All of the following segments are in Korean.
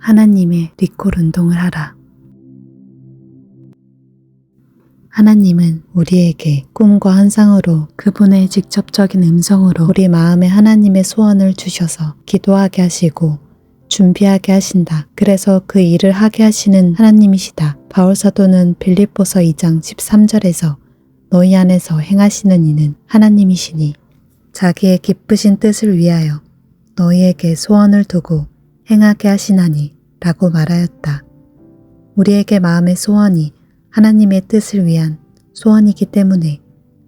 하나님의 리콜 운동을 하라. 하나님은 우리에게 꿈과 환상으로 그분의 직접적인 음성으로 우리 마음에 하나님의 소원을 주셔서 기도하게 하시고 준비하게 하신다. 그래서 그 일을 하게 하시는 하나님이시다. 바울사도는 빌립보서 2장 13절에서 너희 안에서 행하시는 이는 하나님이시니 자기의 기쁘신 뜻을 위하여 너희에게 소원을 두고 행하게 하시나니 라고 말하였다. 우리에게 마음의 소원이 하나님의 뜻을 위한 소원이기 때문에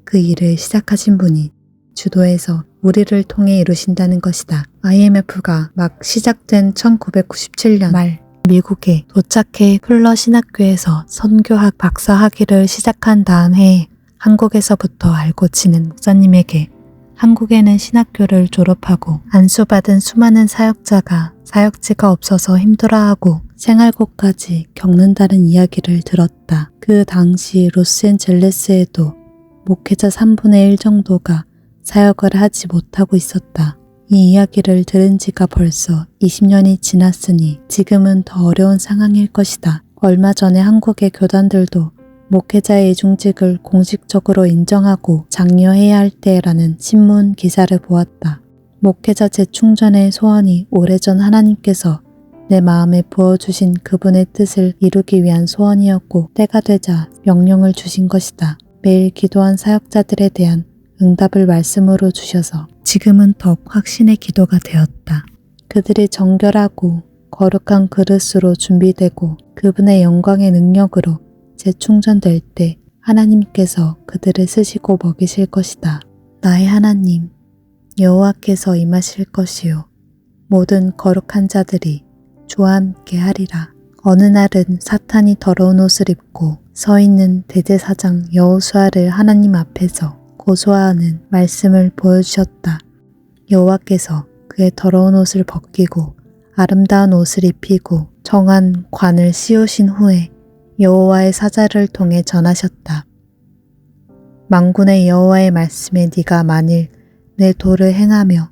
그 일을 시작하신 분이 주도해서 우리를 통해 이루신다는 것이다. IMF가 막 시작된 1997년 말 미국에 도착해 풀러 신학교에서 선교학 박사 학위를 시작한 다음 해에 한국에서부터 알고 지낸 목사님에게 한국에는 신학교를 졸업하고 안수받은 수많은 사역자가 사역지가 없어서 힘들어하고 생활고까지 겪는다는 이야기를 들었다. 그 당시 로스앤젤레스에도 목회자 3분의 1 정도가 사역을 하지 못하고 있었다. 이 이야기를 들은 지가 벌써 20년이 지났으니 지금은 더 어려운 상황일 것이다. 얼마 전에 한국의 교단들도 목회자의 이중직을 공식적으로 인정하고 장려해야 할 때라는 신문 기사를 보았다. 목회자 재충전의 소원이 오래전 하나님께서 내 마음에 부어주신 그분의 뜻을 이루기 위한 소원이었고 때가 되자 명령을 주신 것이다. 매일 기도한 사역자들에 대한 응답을 말씀으로 주셔서 지금은 더욱 확신의 기도가 되었다. 그들이 정결하고 거룩한 그릇으로 준비되고 그분의 영광의 능력으로 재충전될 때 하나님께서 그들을 쓰시고 먹이실 것이다. 나의 하나님 여호와께서 임하실 것이요 모든 거룩한 자들이 주와 함께 하리라. 어느 날은 사탄이 더러운 옷을 입고 서 있는 대제사장 여호수아를 하나님 앞에서 고소하는 말씀을 보여주셨다. 여호와께서 그의 더러운 옷을 벗기고 아름다운 옷을 입히고 정한 관을 씌우신 후에 여호와의 사자를 통해 전하셨다. 만군의 여호와의 말씀에 네가 만일 내 도를 행하며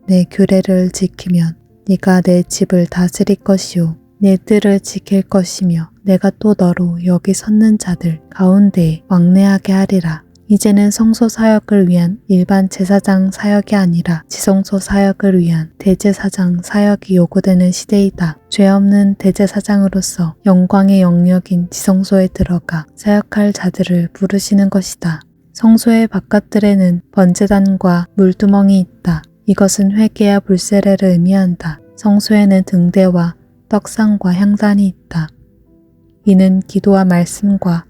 내 규례를 지키면 네가 내 집을 다스릴 것이요 내 뜰을 지킬 것이며 내가 또 너로 여기 섰는 자들 가운데에 왕래하게 하리라. 이제는 성소 사역을 위한 일반 제사장 사역이 아니라 지성소 사역을 위한 대제사장 사역이 요구되는 시대이다. 죄 없는 대제사장으로서 영광의 영역인 지성소에 들어가 사역할 자들을 부르시는 것이다. 성소의 바깥들에는 번제단과 물두멍이 있다. 이것은 회개와 불세례를 의미한다. 성소에는 등대와 떡상과 향단이 있다. 이는 기도와 말씀과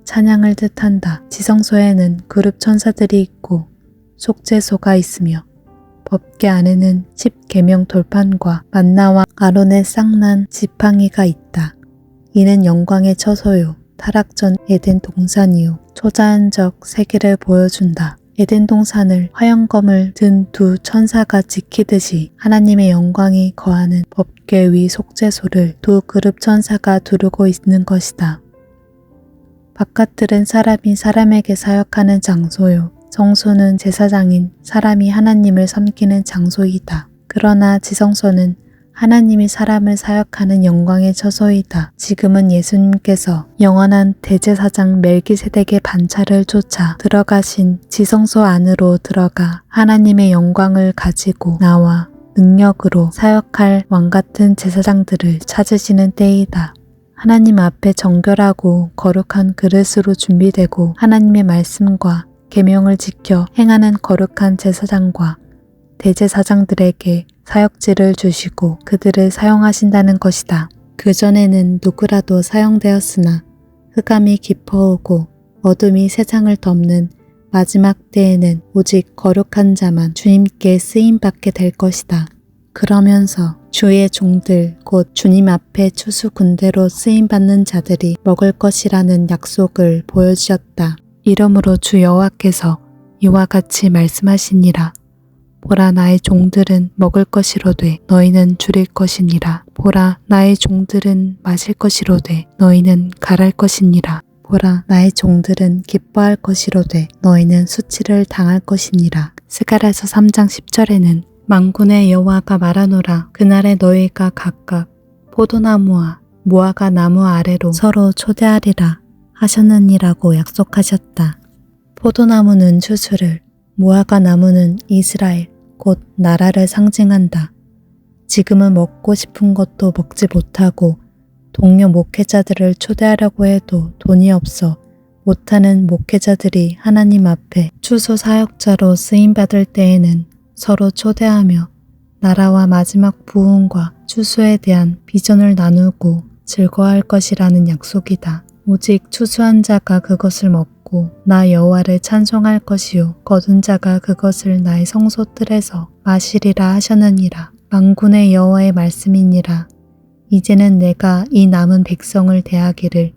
찬양을 뜻한다. 지성소에는 그룹 천사들이 있고 속죄소가 있으며 법궤 안에는 10계명 돌판과 만나와 아론의 쌍난 지팡이가 있다. 이는 영광의 처소요 타락 전 에덴 동산이요 초자연적 세계를 보여준다. 에덴 동산을 화영검을 든 두 천사가 지키듯이 하나님의 영광이 거하는 법궤 위 속죄소를 두 그룹 천사가 두르고 있는 것이다. 바깥들은 사람이 사람에게 사역하는 장소요. 성소는 제사장인 사람이 하나님을 섬기는 장소이다. 그러나 지성소는 하나님이 사람을 사역하는 영광의 처소이다. 지금은 예수님께서 영원한 대제사장 멜기세덱의 반차를 쫓아 들어가신 지성소 안으로 들어가 하나님의 영광을 가지고 나와 능력으로 사역할 왕같은 제사장들을 찾으시는 때이다. 하나님 앞에 정결하고 거룩한 그릇으로 준비되고 하나님의 말씀과 계명을 지켜 행하는 거룩한 제사장과 대제사장들에게 사역지를 주시고 그들을 사용하신다는 것이다. 그전에는 누구라도 사용되었으나 흑암이 깊어오고 어둠이 세상을 덮는 마지막 때에는 오직 거룩한 자만 주님께 쓰임받게 될 것이다. 그러면서 주의 종들 곧 주님 앞에 추수 군대로 쓰임받는 자들이 먹을 것이라는 약속을 보여주셨다. 이러므로 주 여호와께서 이와 같이 말씀하시니라. 보라 나의 종들은 먹을 것이로되 너희는 줄일 것이니라. 보라 나의 종들은 마실 것이로되 너희는 갈할 것이니라. 보라 나의 종들은 기뻐할 것이로되 너희는 수치를 당할 것이니라. 스가랴서 3장 10절에는 만군의 여호와가 말하노라. 그날에 너희가 각각 포도나무와 무화과 나무 아래로 서로 초대하리라 하셨느니라고 약속하셨다. 포도나무는 추수를, 무화과 나무는 이스라엘, 곧 나라를 상징한다. 지금은 먹고 싶은 것도 먹지 못하고 동료 목회자들을 초대하려고 해도 돈이 없어 못하는 목회자들이 하나님 앞에 추수 사역자로 쓰임받을 때에는 서로 초대하며 나라와 마지막 부흥과 추수에 대한 비전을 나누고 즐거워할 것이라는 약속이다. 오직 추수한 자가 그것을 먹고 나 여호와를 찬송할 것이요 거둔 자가 그것을 나의 성소뜰에서 마시리라 하셨느니라. 만군의 여호와의 말씀이니라. 이제는 내가 이 남은 백성을 대하기를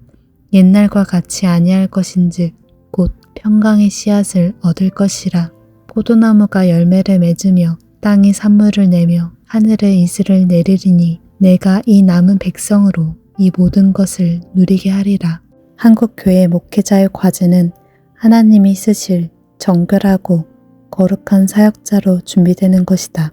옛날과 같이 아니할 것인즉 곧 평강의 씨앗을 얻을 것이라. 포도나무가 열매를 맺으며 땅이 산물을 내며 하늘에 이슬을 내리리니 내가 이 남은 백성으로 이 모든 것을 누리게 하리라. 한국교회 목회자의 과제는 하나님이 쓰실 정결하고 거룩한 사역자로 준비되는 것이다.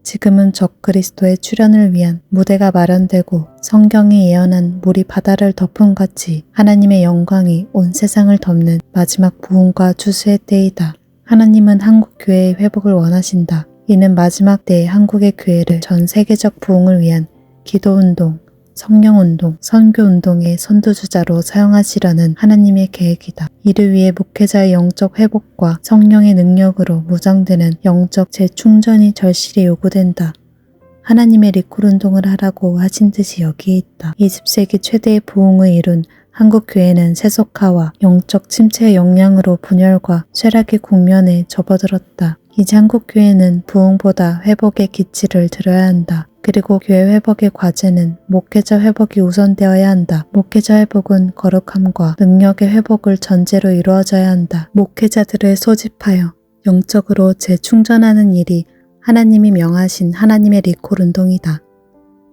지금은 적그리스도의 출현을 위한 무대가 마련되고 성경이 예언한 물이 바다를 덮음같이 하나님의 영광이 온 세상을 덮는 마지막 부흥과 추수의 때이다. 하나님은 한국교회의 회복을 원하신다. 이는 마지막 때의 한국의 교회를 전 세계적 부흥을 위한 기도운동, 성령운동, 선교운동의 선두주자로 사용하시려는 하나님의 계획이다. 이를 위해 목회자의 영적 회복과 성령의 능력으로 무장되는 영적 재충전이 절실히 요구된다. 하나님의 리콜운동을 하라고 하신 뜻이 여기에 있다. 20세기 최대의 부흥을 이룬 한국 교회는 세속화와 영적 침체의 영향으로 분열과 쇠락의 국면에 접어들었다. 이제 한국 교회는 부흥보다 회복의 기치를 들어야 한다. 그리고 교회 회복의 과제는 목회자 회복이 우선되어야 한다. 목회자 회복은 거룩함과 능력의 회복을 전제로 이루어져야 한다. 목회자들을 소집하여 영적으로 재충전하는 일이 하나님이 명하신 하나님의 리콜 운동이다.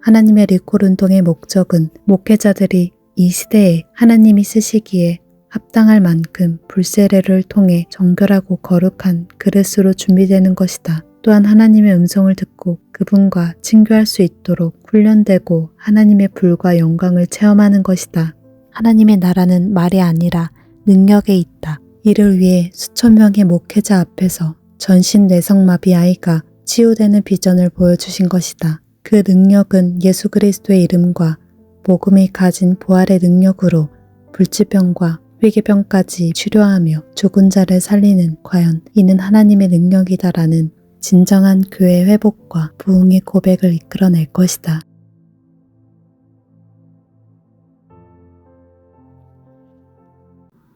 하나님의 리콜 운동의 목적은 목회자들이 이 시대에 하나님이 쓰시기에 합당할 만큼 불세례를 통해 정결하고 거룩한 그릇으로 준비되는 것이다. 또한 하나님의 음성을 듣고 그분과 친교할 수 있도록 훈련되고 하나님의 불과 영광을 체험하는 것이다. 하나님의 나라는 말이 아니라 능력에 있다. 이를 위해 수천 명의 목회자 앞에서 전신 뇌성마비 아이가 치유되는 비전을 보여주신 것이다. 그 능력은 예수 그리스도의 이름과 복음이 가진 부활의 능력으로 불치병과 회개병까지 치료하며 죽은 자를 살리는 과연 이는 하나님의 능력이다라는 진정한 교회 회복과 부흥의 고백을 이끌어낼 것이다.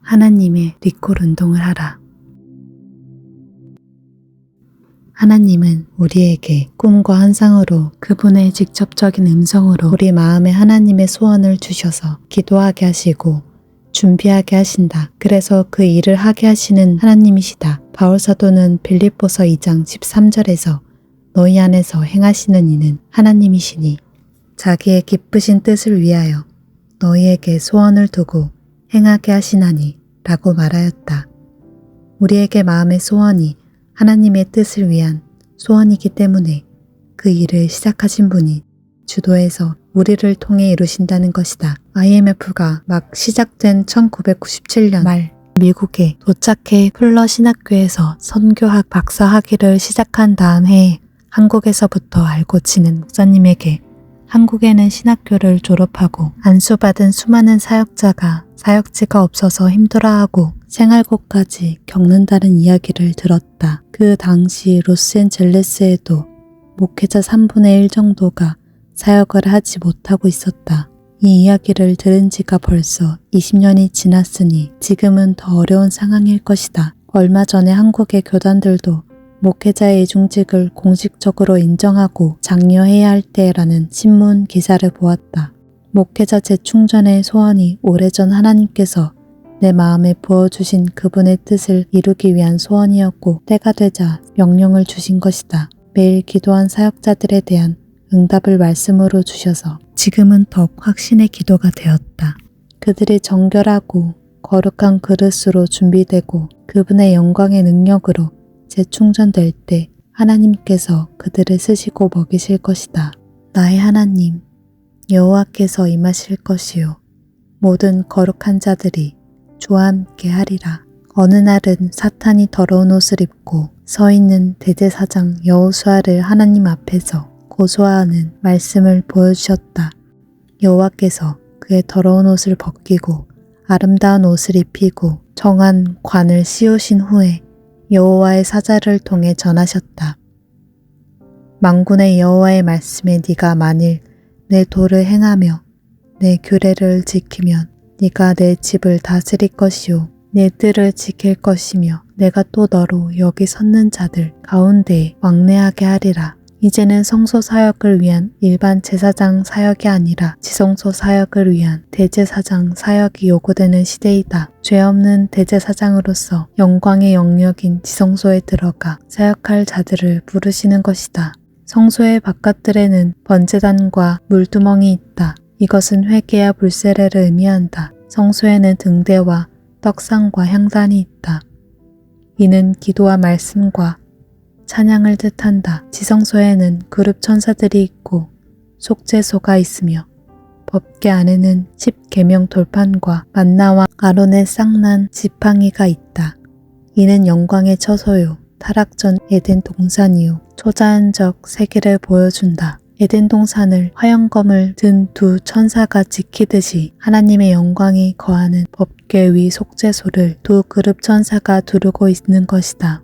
하나님의 리콜 운동을 하라. 하나님은 우리에게 꿈과 환상으로 그분의 직접적인 음성으로 우리 마음에 하나님의 소원을 주셔서 기도하게 하시고 준비하게 하신다. 그래서 그 일을 하게 하시는 하나님이시다. 바울 사도는 빌립보서 2장 13절에서 너희 안에서 행하시는 이는 하나님이시니 자기의 기쁘신 뜻을 위하여 너희에게 소원을 두고 행하게 하시나니 라고 말하였다. 우리에게 마음의 소원이 하나님의 뜻을 위한 소원이기 때문에 그 일을 시작하신 분이 주도해서 우리를 통해 이루신다는 것이다. IMF가 막 시작된 1997년 말 미국에 도착해 풀러 신학교에서 선교학 박사 학위를 시작한 다음 해에 한국에서부터 알고 지낸 목사님에게 한국에는 신학교를 졸업하고 안수받은 수많은 사역자가 사역지가 없어서 힘들어하고 생활고까지 겪는다는 이야기를 들었다. 그 당시 로스앤젤레스에도 목회자 3분의 1 정도가 사역을 하지 못하고 있었다. 이 이야기를 들은 지가 벌써 20년이 지났으니 지금은 더 어려운 상황일 것이다. 얼마 전에 한국의 교단들도 목회자의 이중직을 공식적으로 인정하고 장려해야 할 때라는 신문 기사를 보았다. 목회자 재충전의 소원이 오래전 하나님께서 내 마음에 부어주신 그분의 뜻을 이루기 위한 소원이었고 때가 되자 명령을 주신 것이다. 매일 기도한 사역자들에 대한 응답을 말씀으로 주셔서 지금은 더욱 확신의 기도가 되었다. 그들이 정결하고 거룩한 그릇으로 준비되고 그분의 영광의 능력으로 재충전될 때 하나님께서 그들을 쓰시고 먹이실 것이다. 나의 하나님, 여호와께서 임하실 것이요 모든 거룩한 자들이 주와 함께 하리라. 어느 날은 사탄이 더러운 옷을 입고 서 있는 대제사장 여호수아를 하나님 앞에서 고소하는 말씀을 보여주셨다. 여호와께서 그의 더러운 옷을 벗기고 아름다운 옷을 입히고 정한 관을 씌우신 후에 여호와의 사자를 통해 전하셨다. 만군의 여호와의 말씀에 네가 만일 내 도를 행하며 내 규례를 지키면 네가 내 집을 다스릴 것이요 내 뜰을 지킬 것이며 내가 또 너로 여기 섰는 자들 가운데에 왕래하게 하리라. 이제는 성소 사역을 위한 일반 제사장 사역이 아니라 지성소 사역을 위한 대제사장 사역이 요구되는 시대이다. 죄 없는 대제사장으로서 영광의 영역인 지성소에 들어가 사역할 자들을 부르시는 것이다. 성소의 바깥들에는 번제단과 물두멍이 있다. 이것은 회개와 불세례를 의미한다. 성소에는 등대와 떡상과 향단이 있다. 이는 기도와 말씀과 찬양을 뜻한다. 지성소에는 그룹 천사들이 있고 속죄소가 있으며 법궤 안에는 10계명 돌판과 만나와 아론의 쌍난 지팡이가 있다. 이는 영광의 처소요 타락 전 에덴 동산이요 초자연적 세계를 보여준다. 에덴 동산을 화영검을 든 두 천사가 지키듯이 하나님의 영광이 거하는 법궤 위 속죄소를 두 그룹 천사가 두르고 있는 것이다.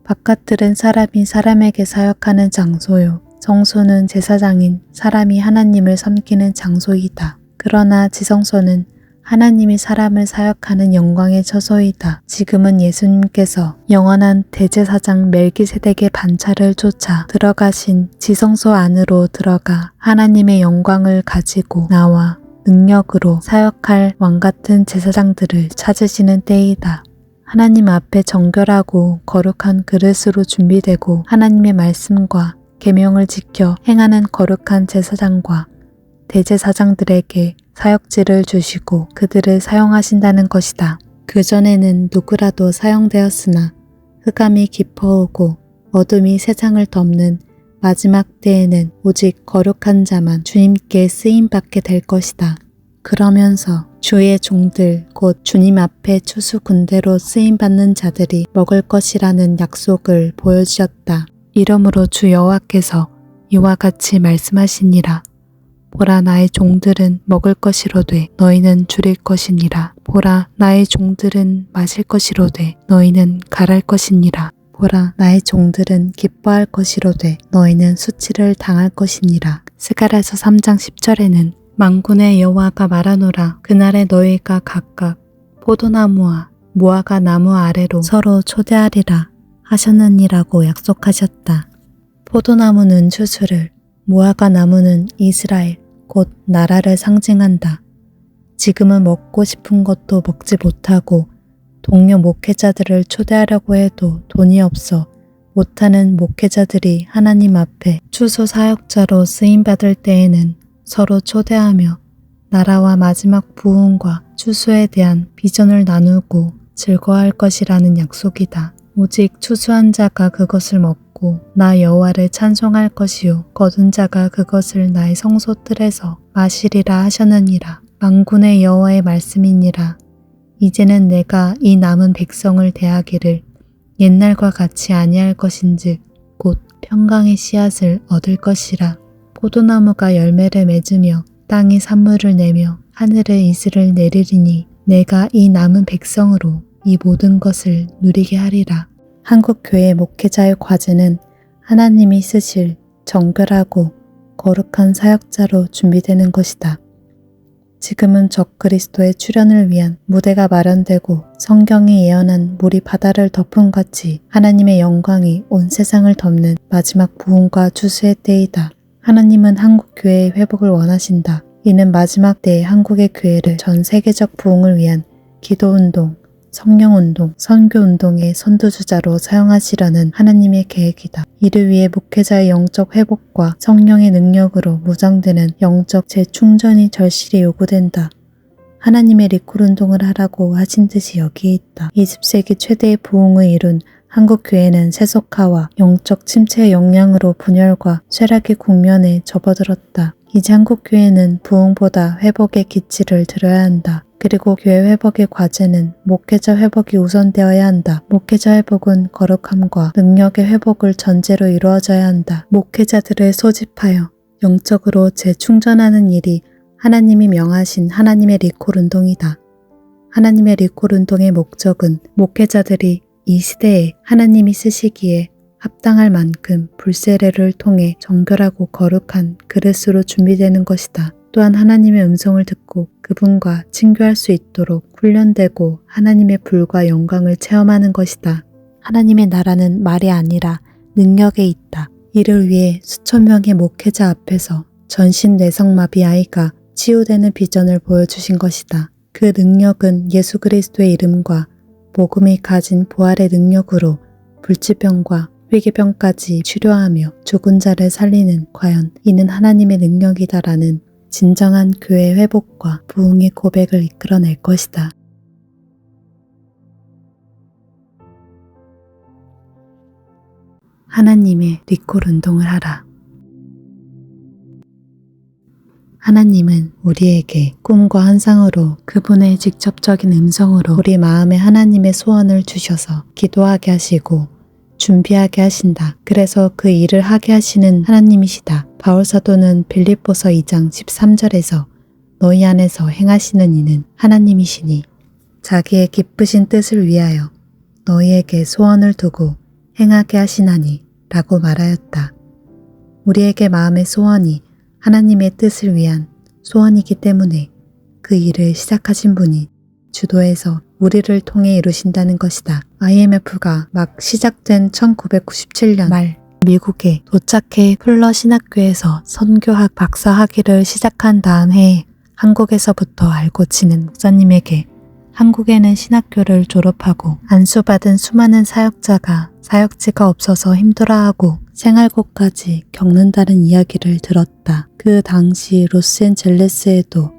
바깥들은 사람이 사람에게 사역하는 장소요. 성소는 제사장인 사람이 하나님을 섬기는 장소이다. 그러나 지성소는 하나님이 사람을 사역하는 영광의 처소이다. 지금은 예수님께서 영원한 대제사장 멜기세덱의 반차를 쫓아 들어가신 지성소 안으로 들어가 하나님의 영광을 가지고 나와 능력으로 사역할 왕같은 제사장들을 찾으시는 때이다. 하나님 앞에 정결하고 거룩한 그릇으로 준비되고 하나님의 말씀과 계명을 지켜 행하는 거룩한 제사장과 대제사장들에게 사역지를 주시고 그들을 사용하신다는 것이다. 그전에는 누구라도 사용되었으나 흑암이 깊어오고 어둠이 세상을 덮는 마지막 때에는 오직 거룩한 자만 주님께 쓰임받게 될 것이다. 그러면서 주의 종들 곧 주님 앞에 추수 군대로 쓰임받는 자들이 먹을 것이라는 약속을 보여주셨다. 이러므로 주 여호와께서 이와 같이 말씀하시니라. 보라 나의 종들은 먹을 것이로되 너희는 줄일 것이니라. 보라 나의 종들은 마실 것이로되 너희는 갈할 것이니라. 보라 나의 종들은 기뻐할 것이로되 너희는 수치를 당할 것이니라. 스가랴서 3장 10절에는 만군의 여호와가 말하노라. 그날에 너희가 각각 포도나무와 무화과 나무 아래로 서로 초대하리라 하셨느니라고 약속하셨다. 포도나무는 추수를, 무화과 나무는 이스라엘 곧 나라를 상징한다. 지금은 먹고 싶은 것도 먹지 못하고 동료 목회자들을 초대하려고 해도 돈이 없어 못하는 목회자들이 하나님 앞에 추수 사역자로 쓰임받을 때에는 서로 초대하며 나라와 마지막 부흥과 추수에 대한 비전을 나누고 즐거워할 것이라는 약속이다. 오직 추수한 자가 그것을 먹고 나 여호와를 찬송할 것이요 거둔 자가 그것을 나의 성소 뜰에서 마시리라 하셨느니라. 만군의 여호와의 말씀이니라. 이제는 내가 이 남은 백성을 대하기를 옛날과 같이 아니할 것인즉 곧 평강의 씨앗을 얻을 것이라. 포도나무가 열매를 맺으며 땅이 산물을 내며 하늘에 이슬을 내리리니 내가 이 남은 백성으로 이 모든 것을 누리게 하리라. 한국교회 목회자의 과제는 하나님이 쓰실 정결하고 거룩한 사역자로 준비되는 것이다. 지금은 적그리스도의 출현을 위한 무대가 마련되고 성경이 예언한 물이 바다를 덮음같이 하나님의 영광이 온 세상을 덮는 마지막 부흥과 추수의 때이다. 하나님은 한국교회의 회복을 원하신다. 이는 마지막 때의 한국의 교회를 전 세계적 부흥을 위한 기도운동, 성령운동, 선교운동의 선두주자로 사용하시려는 하나님의 계획이다. 이를 위해 목회자의 영적 회복과 성령의 능력으로 무장되는 영적 재충전이 절실히 요구된다. 하나님의 리콜운동을 하라고 하신 뜻이 여기에 있다. 20세기 최대의 부흥을 이룬 한국교회는 세속화와 영적 침체의 영향으로 분열과 쇠락의 국면에 접어들었다. 이제 한국교회는 부흥보다 회복의 기치를 들어야 한다. 그리고 교회 회복의 과제는 목회자 회복이 우선되어야 한다. 목회자 회복은 거룩함과 능력의 회복을 전제로 이루어져야 한다. 목회자들을 소집하여 영적으로 재충전하는 일이 하나님이 명하신 하나님의 리콜 운동이다. 하나님의 리콜 운동의 목적은 목회자들이 이 시대에 하나님이 쓰시기에 합당할 만큼 불세례를 통해 정결하고 거룩한 그릇으로 준비되는 것이다. 또한 하나님의 음성을 듣고 그분과 친교할 수 있도록 훈련되고 하나님의 불과 영광을 체험하는 것이다. 하나님의 나라는 말이 아니라 능력에 있다. 이를 위해 수천 명의 목회자 앞에서 전신 뇌성마비 아이가 치유되는 비전을 보여주신 것이다. 그 능력은 예수 그리스도의 이름과 복음이 가진 부활의 능력으로 불치병과 회개병까지 치료하며 죽은 자를 살리는 과연 이는 하나님의 능력이다라는 진정한 교회 회복과 부흥의 고백을 이끌어낼 것이다. 하나님의 리콜 운동을 하라. 하나님은 우리에게 꿈과 환상으로 그분의 직접적인 음성으로 우리 마음에 하나님의 소원을 주셔서 기도하게 하시고 준비하게 하신다. 그래서 그 일을 하게 하시는 하나님이시다. 바울사도는 빌립보서 2장 13절에서 너희 안에서 행하시는 이는 하나님이시니 자기의 기쁘신 뜻을 위하여 너희에게 소원을 두고 행하게 하시나니 라고 말하였다. 우리에게 마음의 소원이 하나님의 뜻을 위한 소원이기 때문에 그 일을 시작하신 분이 주도해서 우리를 통해 이루신다는 것이다. IMF가 막 시작된 1997년 말 미국에 도착해 플러 신학교에서 선교학 박사 학위를 시작한 다음 해에 한국에서부터 알고 지낸 목사님에게 한국에는 신학교를 졸업하고 안수받은 수많은 사역자가 사역지가 없어서 힘들어하고 생활고까지 겪는다는 이야기를 들었다. 그 당시 로스앤젤레스에도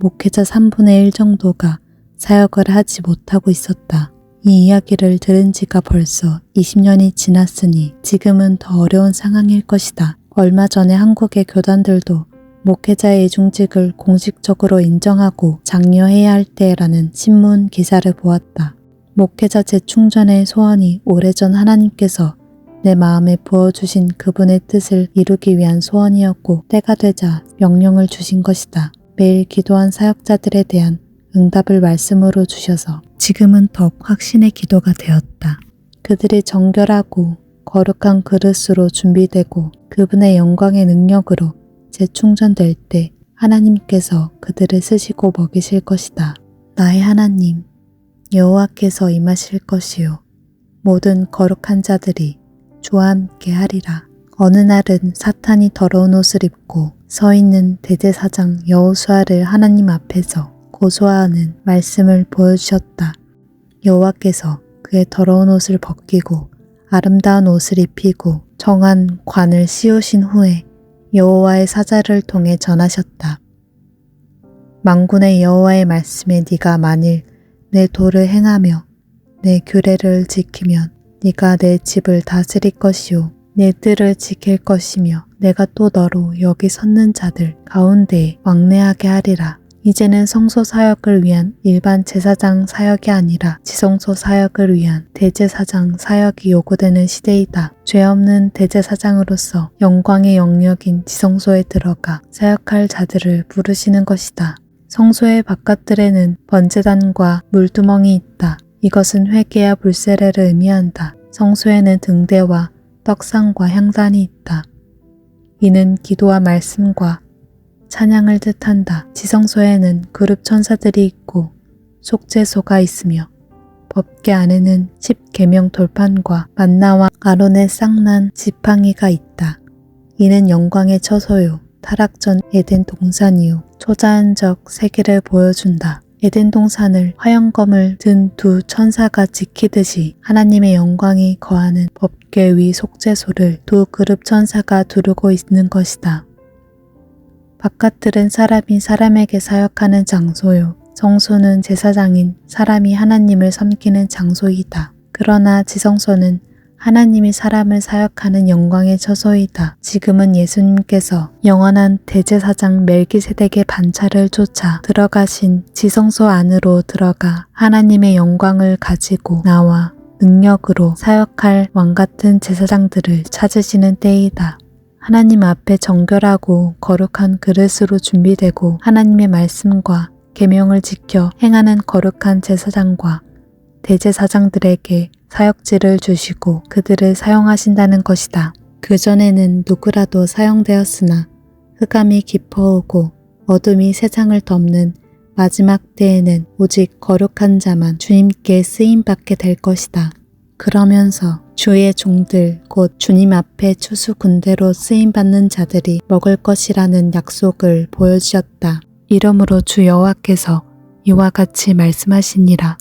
목회자 3분의 1 정도가 사역을 하지 못하고 있었다. 이 이야기를 들은 지가 벌써 20년이 지났으니 지금은 더 어려운 상황일 것이다. 얼마 전에 한국의 교단들도 목회자의 이중직을 공식적으로 인정하고 장려해야 할 때라는 신문 기사를 보았다. 목회자 재충전의 소원이 오래전 하나님께서 내 마음에 부어주신 그분의 뜻을 이루기 위한 소원이었고 때가 되자 명령을 주신 것이다. 매일 기도한 사역자들에 대한 응답을 말씀으로 주셔서 지금은 더욱 확신의 기도가 되었다. 그들이 정결하고 거룩한 그릇으로 준비되고 그분의 영광의 능력으로 재충전될 때 하나님께서 그들을 쓰시고 먹이실 것이다. 나의 하나님 여호와께서 임하실 것이요 모든 거룩한 자들이 주와 함께 하리라. 어느 날은 사탄이 더러운 옷을 입고 서 있는 대제사장 여호수아를 하나님 앞에서 고소하는 말씀을 보여주셨다. 여호와께서 그의 더러운 옷을 벗기고 아름다운 옷을 입히고 정한 관을 씌우신 후에 여호와의 사자를 통해 전하셨다. 만군의 여호와의 말씀에 네가 만일 내 도를 행하며 내 규례를 지키면 네가 내 집을 다스릴 것이요 내 뜰을 지킬 것이며 내가 또 너로 여기 섰는 자들 가운데에 왕래하게 하리라. 이제는 성소 사역을 위한 일반 제사장 사역이 아니라 지성소 사역을 위한 대제사장 사역이 요구되는 시대이다. 죄 없는 대제사장으로서 영광의 영역인 지성소에 들어가 사역할 자들을 부르시는 것이다. 성소의 바깥들에는 번제단과 물두멍이 있다. 이것은 회개와 불세례를 의미한다. 성소에는 등대와 떡상과 향단이 있다. 이는 기도와 말씀과 찬양을 뜻한다. 지성소에는 그룹 천사들이 있고 속죄소가 있으며 법궤 안에는 10계명 돌판과 만나와 아론의 쌍난 지팡이가 있다. 이는 영광의 처소요 타락 전 에덴 동산이요 초자연적 세계를 보여준다. 에덴 동산을 화영검을 든 두 천사가 지키듯이 하나님의 영광이 거하는 법궤 위 속죄소를 두 그룹 천사가 두르고 있는 것이다. 바깥들은 사람이 사람에게 사역하는 장소요. 성소는 제사장인 사람이 하나님을 섬기는 장소이다. 그러나 지성소는 하나님이 사람을 사역하는 영광의 처소이다. 지금은 예수님께서 영원한 대제사장 멜기세덱의 반차를 쫓아 들어가신 지성소 안으로 들어가 하나님의 영광을 가지고 나와 능력으로 사역할 왕같은 제사장들을 찾으시는 때이다. 하나님 앞에 정결하고 거룩한 그릇으로 준비되고 하나님의 말씀과 계명을 지켜 행하는 거룩한 제사장과 대제사장들에게 사역지를 주시고 그들을 사용하신다는 것이다. 그전에는 누구라도 사용되었으나 흑암이 깊어오고 어둠이 세상을 덮는 마지막 때에는 오직 거룩한 자만 주님께 쓰임받게 될 것이다. 그러면서 주의 종들 곧 주님 앞에 추수 군대로 쓰임받는 자들이 먹을 것이라는 약속을 보여주셨다. 이러므로 주 여호와께서 이와 같이 말씀하시니라.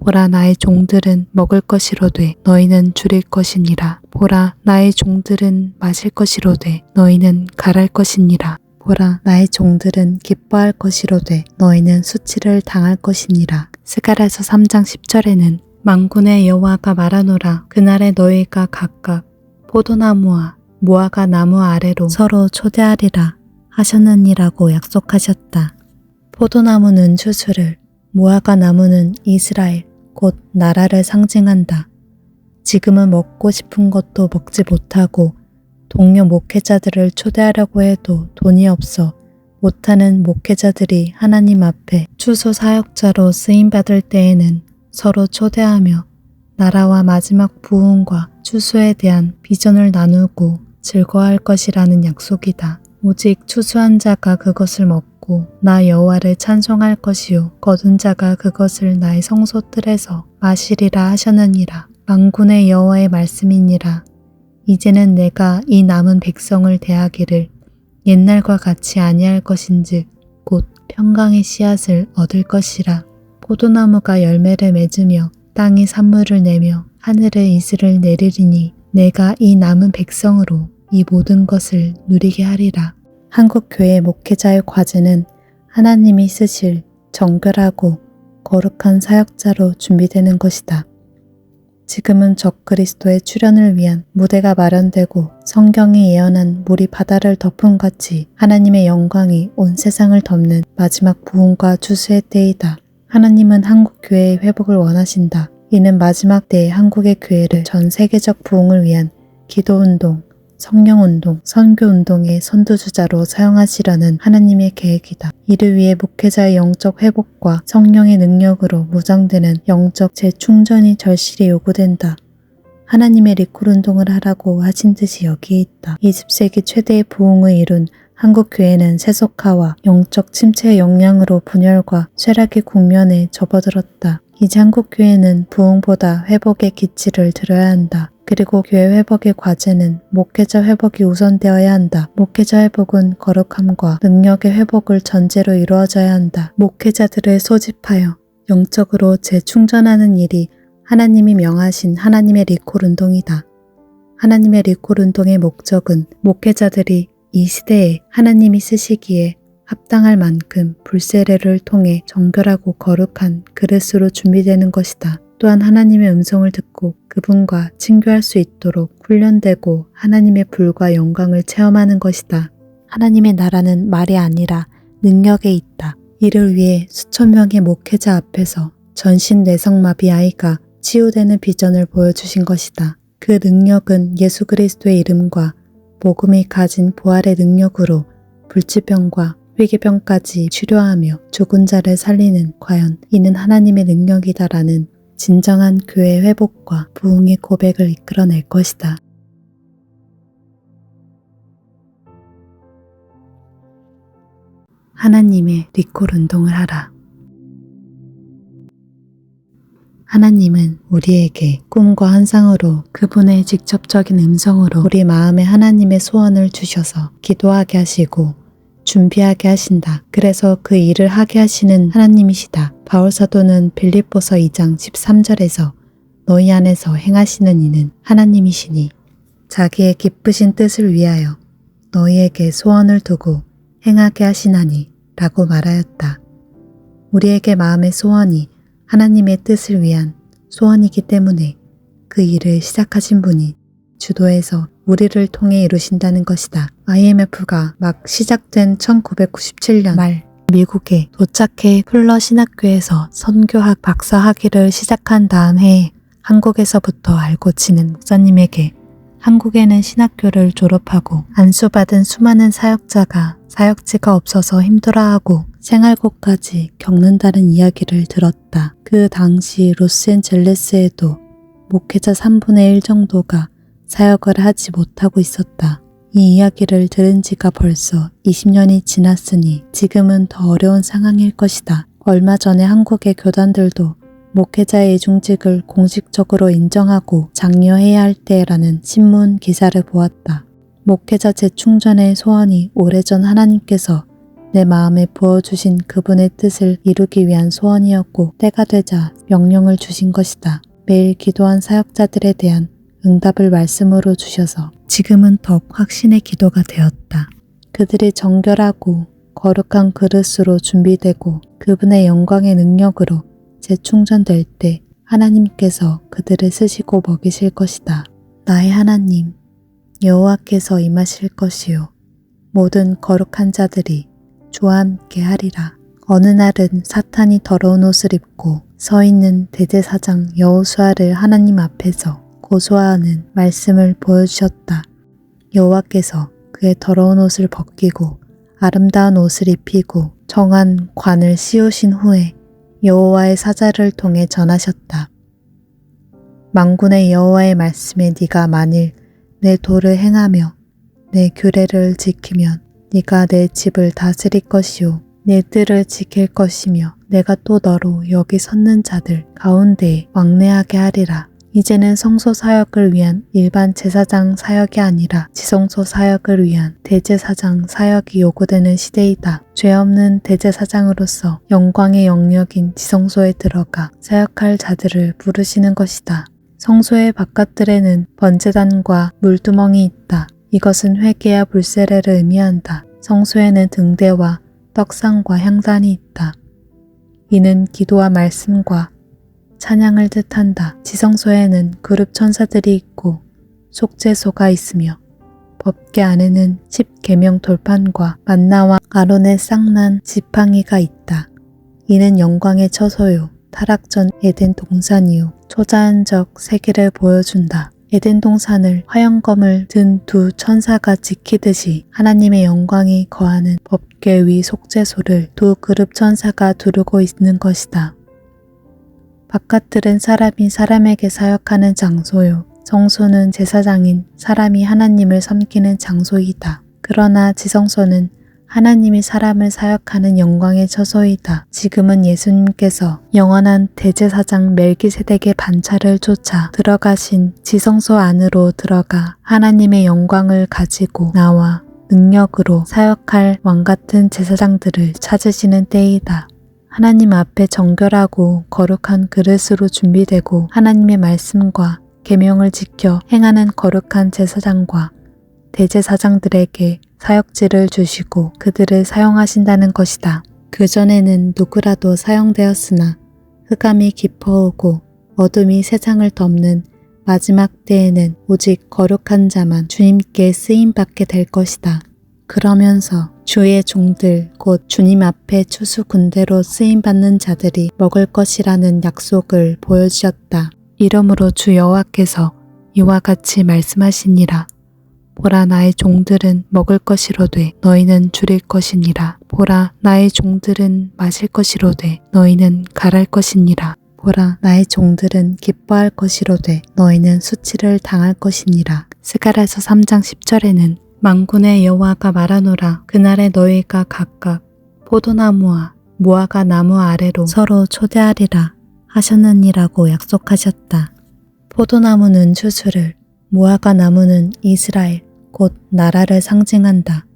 보라 나의 종들은 먹을 것이로되 너희는 줄일 것이니라. 보라 나의 종들은 마실 것이로되 너희는 갈할 것이니라. 보라 나의 종들은 기뻐할 것이로되 너희는 수치를 당할 것이니라. 스가랴서 3장 10절에는 만군의 여호와가 말하노라. 그날에 너희가 각각 포도나무와 무화과 나무 아래로 서로 초대하리라 하셨느니라고 약속하셨다. 포도나무는 추수를, 무화과 나무는 이스라엘, 곧 나라를 상징한다. 지금은 먹고 싶은 것도 먹지 못하고 동료 목회자들을 초대하려고 해도 돈이 없어 못하는 목회자들이 하나님 앞에 추수 사역자로 쓰임받을 때에는 서로 초대하며 나라와 마지막 부흥과 추수에 대한 비전을 나누고 즐거워할 것이라는 약속이다. 오직 추수한 자가 그것을 먹고 나 여호와를 찬송할 것이요 거둔 자가 그것을 나의 성소 뜰에서 마시리라 하셨느니라. 만군의 여호와의 말씀이니라. 이제는 내가 이 남은 백성을 대하기를 옛날과 같이 아니할 것인즉 곧 평강의 씨앗을 얻을 것이라. 포도나무가 열매를 맺으며 땅이 산물을 내며 하늘에 이슬을 내리리니 내가 이 남은 백성으로 이 모든 것을 누리게 하리라. 한국교회 목회자의 과제는 하나님이 쓰실 정결하고 거룩한 사역자로 준비되는 것이다. 지금은 적그리스도의 출현을 위한 무대가 마련되고 성경이 예언한 물이 바다를 덮음같이 하나님의 영광이 온 세상을 덮는 마지막 부흥과 추수의 때이다. 하나님은 한국교회의 회복을 원하신다. 이는 마지막 때의 한국의 교회를 전 세계적 부흥을 위한 기도운동, 성령운동, 선교운동의 선두주자로 사용하시려는 하나님의 계획이다. 이를 위해 목회자의 영적 회복과 성령의 능력으로 무장되는 영적 재충전이 절실히 요구된다. 하나님의 리콜운동을 하라고 하신 뜻이 여기에 있다. 20세기 최대의 부흥을 이룬 한국교회는 세속화와 영적 침체의 영향으로 분열과 쇠락의 국면에 접어들었다. 이제 한국교회는 부흥보다 회복의 기치를 들어야 한다. 그리고 교회 회복의 과제는 목회자 회복이 우선되어야 한다. 목회자 회복은 거룩함과 능력의 회복을 전제로 이루어져야 한다. 목회자들을 소집하여 영적으로 재충전하는 일이 하나님이 명하신 하나님의 리콜 운동이다. 하나님의 리콜 운동의 목적은 목회자들이 이 시대에 하나님이 쓰시기에 합당할 만큼 불세례를 통해 정결하고 거룩한 그릇으로 준비되는 것이다. 또한 하나님의 음성을 듣고 그분과 친교할 수 있도록 훈련되고 하나님의 불과 영광을 체험하는 것이다. 하나님의 나라는 말이 아니라 능력에 있다. 이를 위해 수천 명의 목회자 앞에서 전신 내성마비 아이가 치유되는 비전을 보여주신 것이다. 그 능력은 예수 그리스도의 이름과 복음이 가진 부활의 능력으로 불치병과 회개병까지 치료하며 죽은 자를 살리는 과연 이는 하나님의 능력이다라는 진정한 교회 회복과 부흥의 고백을 이끌어낼 것이다. 하나님의 리콜 운동을 하라. 하나님은 우리에게 꿈과 환상으로 그분의 직접적인 음성으로 우리 마음에 하나님의 소원을 주셔서 기도하게 하시고 준비하게 하신다. 그래서 그 일을 하게 하시는 하나님이시다. 바울사도는 빌립보서 2장 13절에서 너희 안에서 행하시는 이는 하나님이시니 자기의 기쁘신 뜻을 위하여 너희에게 소원을 두고 행하게 하시나니 라고 말하였다. 우리에게 마음의 소원이 하나님의 뜻을 위한 소원이기 때문에 그 일을 시작하신 분이 주도해서 우리를 통해 이루신다는 것이다. IMF가 막 시작된 1997년 말 미국에 도착해 풀러 신학교에서 선교학 박사 학위를 시작한 다음 해에 한국에서부터 알고 지낸 목사님에게 한국에는 신학교를 졸업하고 안수받은 수많은 사역자가 사역지가 없어서 힘들어하고 생활고까지 겪는다는 이야기를 들었다. 그 당시 로스앤젤레스에도 목회자 3분의 1 정도가 사역을 하지 못하고 있었다. 이 이야기를 들은 지가 벌써 20년이 지났으니 지금은 더 어려운 상황일 것이다. 얼마 전에 한국의 교단들도 목회자의 이중직을 공식적으로 인정하고 장려해야 할 때라는 신문 기사를 보았다. 목회자 재충전의 소원이 오래전 하나님께서 내 마음에 부어주신 그분의 뜻을 이루기 위한 소원이었고 때가 되자 명령을 주신 것이다. 매일 기도한 사역자들에 대한 응답을 말씀으로 주셔서 지금은 더욱 확신의 기도가 되었다. 그들이 정결하고 거룩한 그릇으로 준비되고 그분의 영광의 능력으로 재충전될 때 하나님께서 그들을 쓰시고 먹이실 것이다. 나의 하나님 여호와께서 임하실 것이요 모든 거룩한 자들이 주와 함께 하리라. 어느 날은 사탄이 더러운 옷을 입고 서 있는 대제사장 여호수아를 하나님 앞에서 고소하는 말씀을 보여주셨다. 여호와께서 그의 더러운 옷을 벗기고 아름다운 옷을 입히고 정한 관을 씌우신 후에 여호와의 사자를 통해 전하셨다. 만군의 여호와의 말씀에 네가 만일 내 도를 행하며 내 규례를 지키면 네가 내 집을 다스릴 것이요 내 뜰을 지킬 것이며 내가 또 너로 여기 섰는 자들 가운데에 왕래하게 하리라. 이제는 성소 사역을 위한 일반 제사장 사역이 아니라 지성소 사역을 위한 대제사장 사역이 요구되는 시대이다. 죄 없는 대제사장으로서 영광의 영역인 지성소에 들어가 사역할 자들을 부르시는 것이다. 성소의 바깥들에는 번제단과 물두멍이 있다. 이것은 회개와 불세례를 의미한다. 성소에는 등대와 떡상과 향단이 있다. 이는 기도와 말씀과 찬양을 뜻한다. 지성소에는 그룹 천사들이 있고 속죄소가 있으며 법궤 안에는 10계명 돌판과 만나와 아론의 쌍난 지팡이가 있다. 이는 영광의 처소요 타락 전 에덴 동산이요 초자연적 세계를 보여준다. 에덴 동산을 화영검을 든 두 천사가 지키듯이 하나님의 영광이 거하는 법궤 위 속죄소를 두 그룹 천사가 두르고 있는 것이다. 바깥들은 사람이 사람에게 사역하는 장소요. 성소는 제사장인 사람이 하나님을 섬기는 장소이다. 그러나 지성소는 하나님이 사람을 사역하는 영광의 처소이다. 지금은 예수님께서 영원한 대제사장 멜기세덱의 반차를 쫓아 들어가신 지성소 안으로 들어가 하나님의 영광을 가지고 나와 능력으로 사역할 왕같은 제사장들을 찾으시는 때이다. 하나님 앞에 정결하고 거룩한 그릇으로 준비되고 하나님의 말씀과 계명을 지켜 행하는 거룩한 제사장과 대제사장들에게 사역지를 주시고 그들을 사용하신다는 것이다. 그전에는 누구라도 사용되었으나 흑암이 깊어오고 어둠이 세상을 덮는 마지막 때에는 오직 거룩한 자만 주님께 쓰임받게 될 것이다. 그러면서 주의 종들 곧 주님 앞에 추수 군대로 쓰임받는 자들이 먹을 것이라는 약속을 보여주셨다. 이러므로 주 여호와께서 이와 같이 말씀하시니라. 보라 나의 종들은 먹을 것이로되 너희는 줄일 것이니라. 보라 나의 종들은 마실 것이로되 너희는 갈할 것이니라. 보라 나의 종들은 기뻐할 것이로되 너희는 수치를 당할 것이니라. 스가랴서 3장 10절에는 만군의 여호와가 말하노라. 그날에 너희가 각각 포도나무와 무화과 나무 아래로 서로 초대하리라 하셨느니라고 약속하셨다. 포도나무는 추수를, 무화과 나무는 이스라엘, 곧 나라를 상징한다.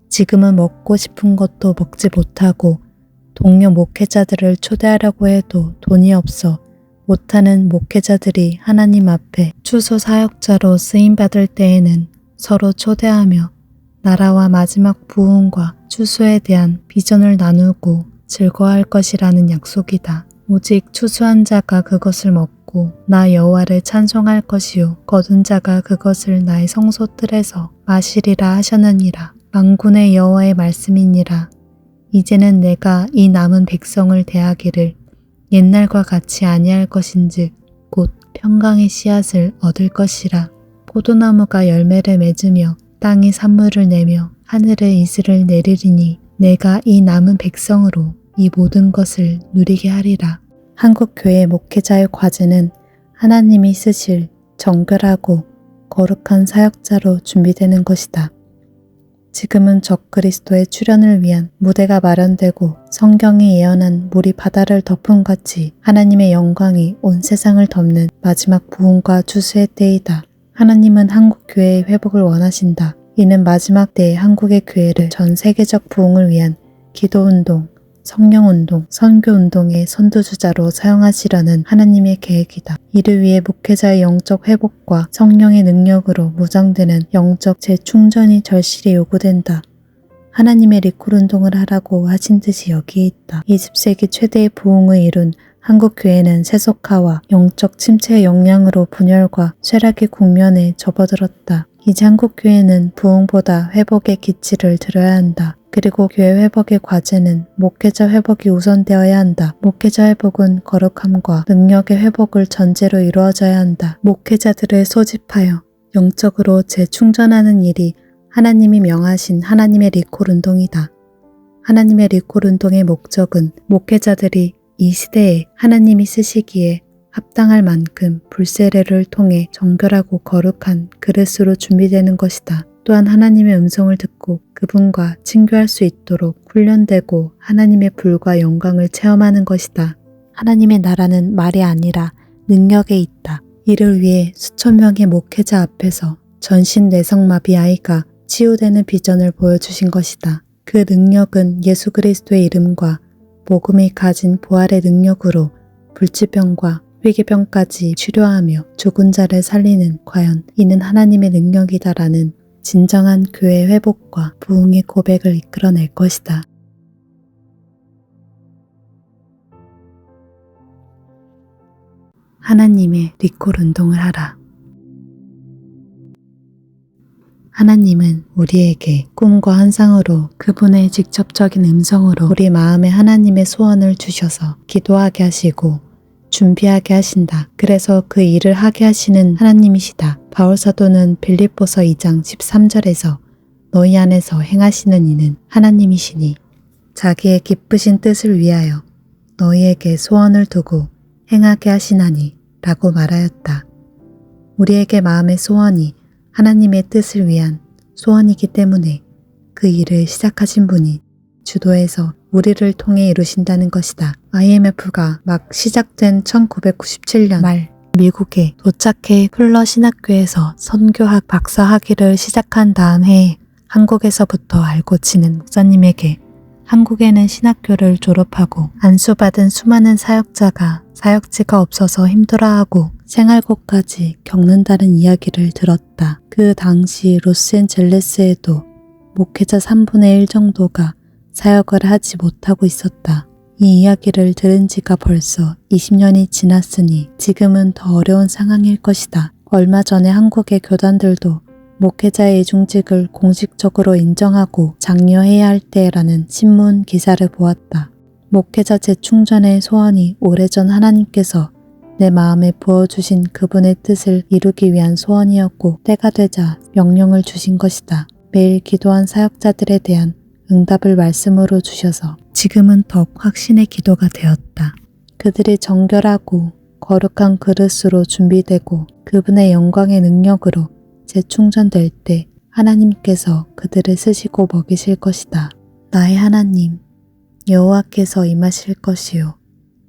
지금은 먹고 싶은 것도 먹지 못하고 동료 목회자들을 초대하려고 해도 돈이 없어 못하는 목회자들이 하나님 앞에 추수 사역자로 쓰임받을 때에는 서로 초대하며 나라와 마지막 부흥과 추수에 대한 비전을 나누고 즐거워할 것이라는 약속이다. 오직 추수한 자가 그것을 먹고 하고 나 여호와를 찬송할 것이요 거둔 자가 그것을 나의 성소뜰에서 마시리라 하셨느니라. 만군의 여호와의 말씀이니라. 이제는 내가 이 남은 백성을 대하기를 옛날과 같이 아니할 것인즉 곧 평강의 씨앗을 얻을 것이라. 포도나무가 열매를 맺으며 땅이 산물을 내며 하늘에 이슬을 내리리니 내가 이 남은 백성으로 이 모든 것을 누리게 하리라. 한국교회 목회자의 과제는 하나님이 쓰실 정결하고 거룩한 사역자로 준비되는 것이다. 지금은 적그리스도의 출현을 위한 무대가 마련되고 성경이 예언한 물이 바다를 덮음같이 하나님의 영광이 온 세상을 덮는 마지막 부흥과 추수의 때이다. 하나님은 한국교회의 회복을 원하신다. 이는 마지막 때의 한국의 교회를 전 세계적 부흥을 위한 기도운동, 성령운동, 선교운동의 선두주자로 사용하시려는 하나님의 계획이다. 이를 위해 목회자의 영적 회복과 성령의 능력으로 무장되는 영적 재충전이 절실히 요구된다. 하나님의 리콜운동을 하라고 하신 뜻이 여기에 있다. 20세기 최대의 부흥을 이룬 한국교회는 세속화와 영적 침체의 영향으로 분열과 쇠락의 국면에 접어들었다. 이제 한국교회는 부흥보다 회복의 기치를 들어야 한다. 그리고 교회 회복의 과제는 목회자 회복이 우선되어야 한다. 목회자 회복은 거룩함과 능력의 회복을 전제로 이루어져야 한다. 목회자들을 소집하여 영적으로 재충전하는 일이 하나님이 명하신 하나님의 리콜 운동이다. 하나님의 리콜 운동의 목적은 목회자들이 이 시대에 하나님이 쓰시기에 합당할 만큼 불세례를 통해 정결하고 거룩한 그릇으로 준비되는 것이다. 또한 하나님의 음성을 듣고 그분과 친교할 수 있도록 훈련되고 하나님의 불과 영광을 체험하는 것이다. 하나님의 나라는 말이 아니라 능력에 있다. 이를 위해 수천 명의 목회자 앞에서 전신 뇌성마비 아이가 치유되는 비전을 보여주신 것이다. 그 능력은 예수 그리스도의 이름과 복음이 가진 부활의 능력으로 불치병과 회개병까지 치료하며 죽은 자를 살리는 과연 이는 하나님의 능력이다라는 진정한 교회 회복과 부흥의 고백을 이끌어낼 것이다. 하나님의 리콜 운동을 하라. 하나님은 우리에게 꿈과 환상으로 그분의 직접적인 음성으로 우리 마음에 하나님의 소원을 주셔서 기도하게 하시고 준비하게 하신다. 그래서 그 일을 하게 하시는 하나님이시다. 바울사도는 빌립보서 2장 13절에서 너희 안에서 행하시는 이는 하나님이시니 자기의 기쁘신 뜻을 위하여 너희에게 소원을 두고 행하게 하시나니 라고 말하였다. 우리에게 마음의 소원이 하나님의 뜻을 위한 소원이기 때문에 그 일을 시작하신 분이 주도해서 우리를 통해 이루신다는 것이다. IMF가 막 시작된 1997년 말 미국에 도착해 풀러 신학교에서 선교학 박사학위를 시작한 다음 해에 한국에서부터 알고 지낸 목사님에게 한국에는 신학교를 졸업하고 안수받은 수많은 사역자가 사역지가 없어서 힘들어하고 생활고까지 겪는다는 이야기를 들었다. 그 당시 로스앤젤레스에도 목회자 3분의 1 정도가 사역을 하지 못하고 있었다. 이 이야기를 들은 지가 벌써 20년이 지났으니 지금은 더 어려운 상황일 것이다. 얼마 전에 한국의 교단들도 목회자의 이중직을 공식적으로 인정하고 장려해야 할 때라는 신문 기사를 보았다. 목회자 재충전의 소원이 오래전 하나님께서 내 마음에 부어주신 그분의 뜻을 이루기 위한 소원이었고 때가 되자 명령을 주신 것이다. 매일 기도한 사역자들에 대한 응답을 말씀으로 주셔서 지금은 더욱 확신의 기도가 되었다. 그들이 정결하고 거룩한 그릇으로 준비되고 그분의 영광의 능력으로 재충전될 때 하나님께서 그들을 쓰시고 먹이실 것이다. 나의 하나님 여호와께서 임하실 것이요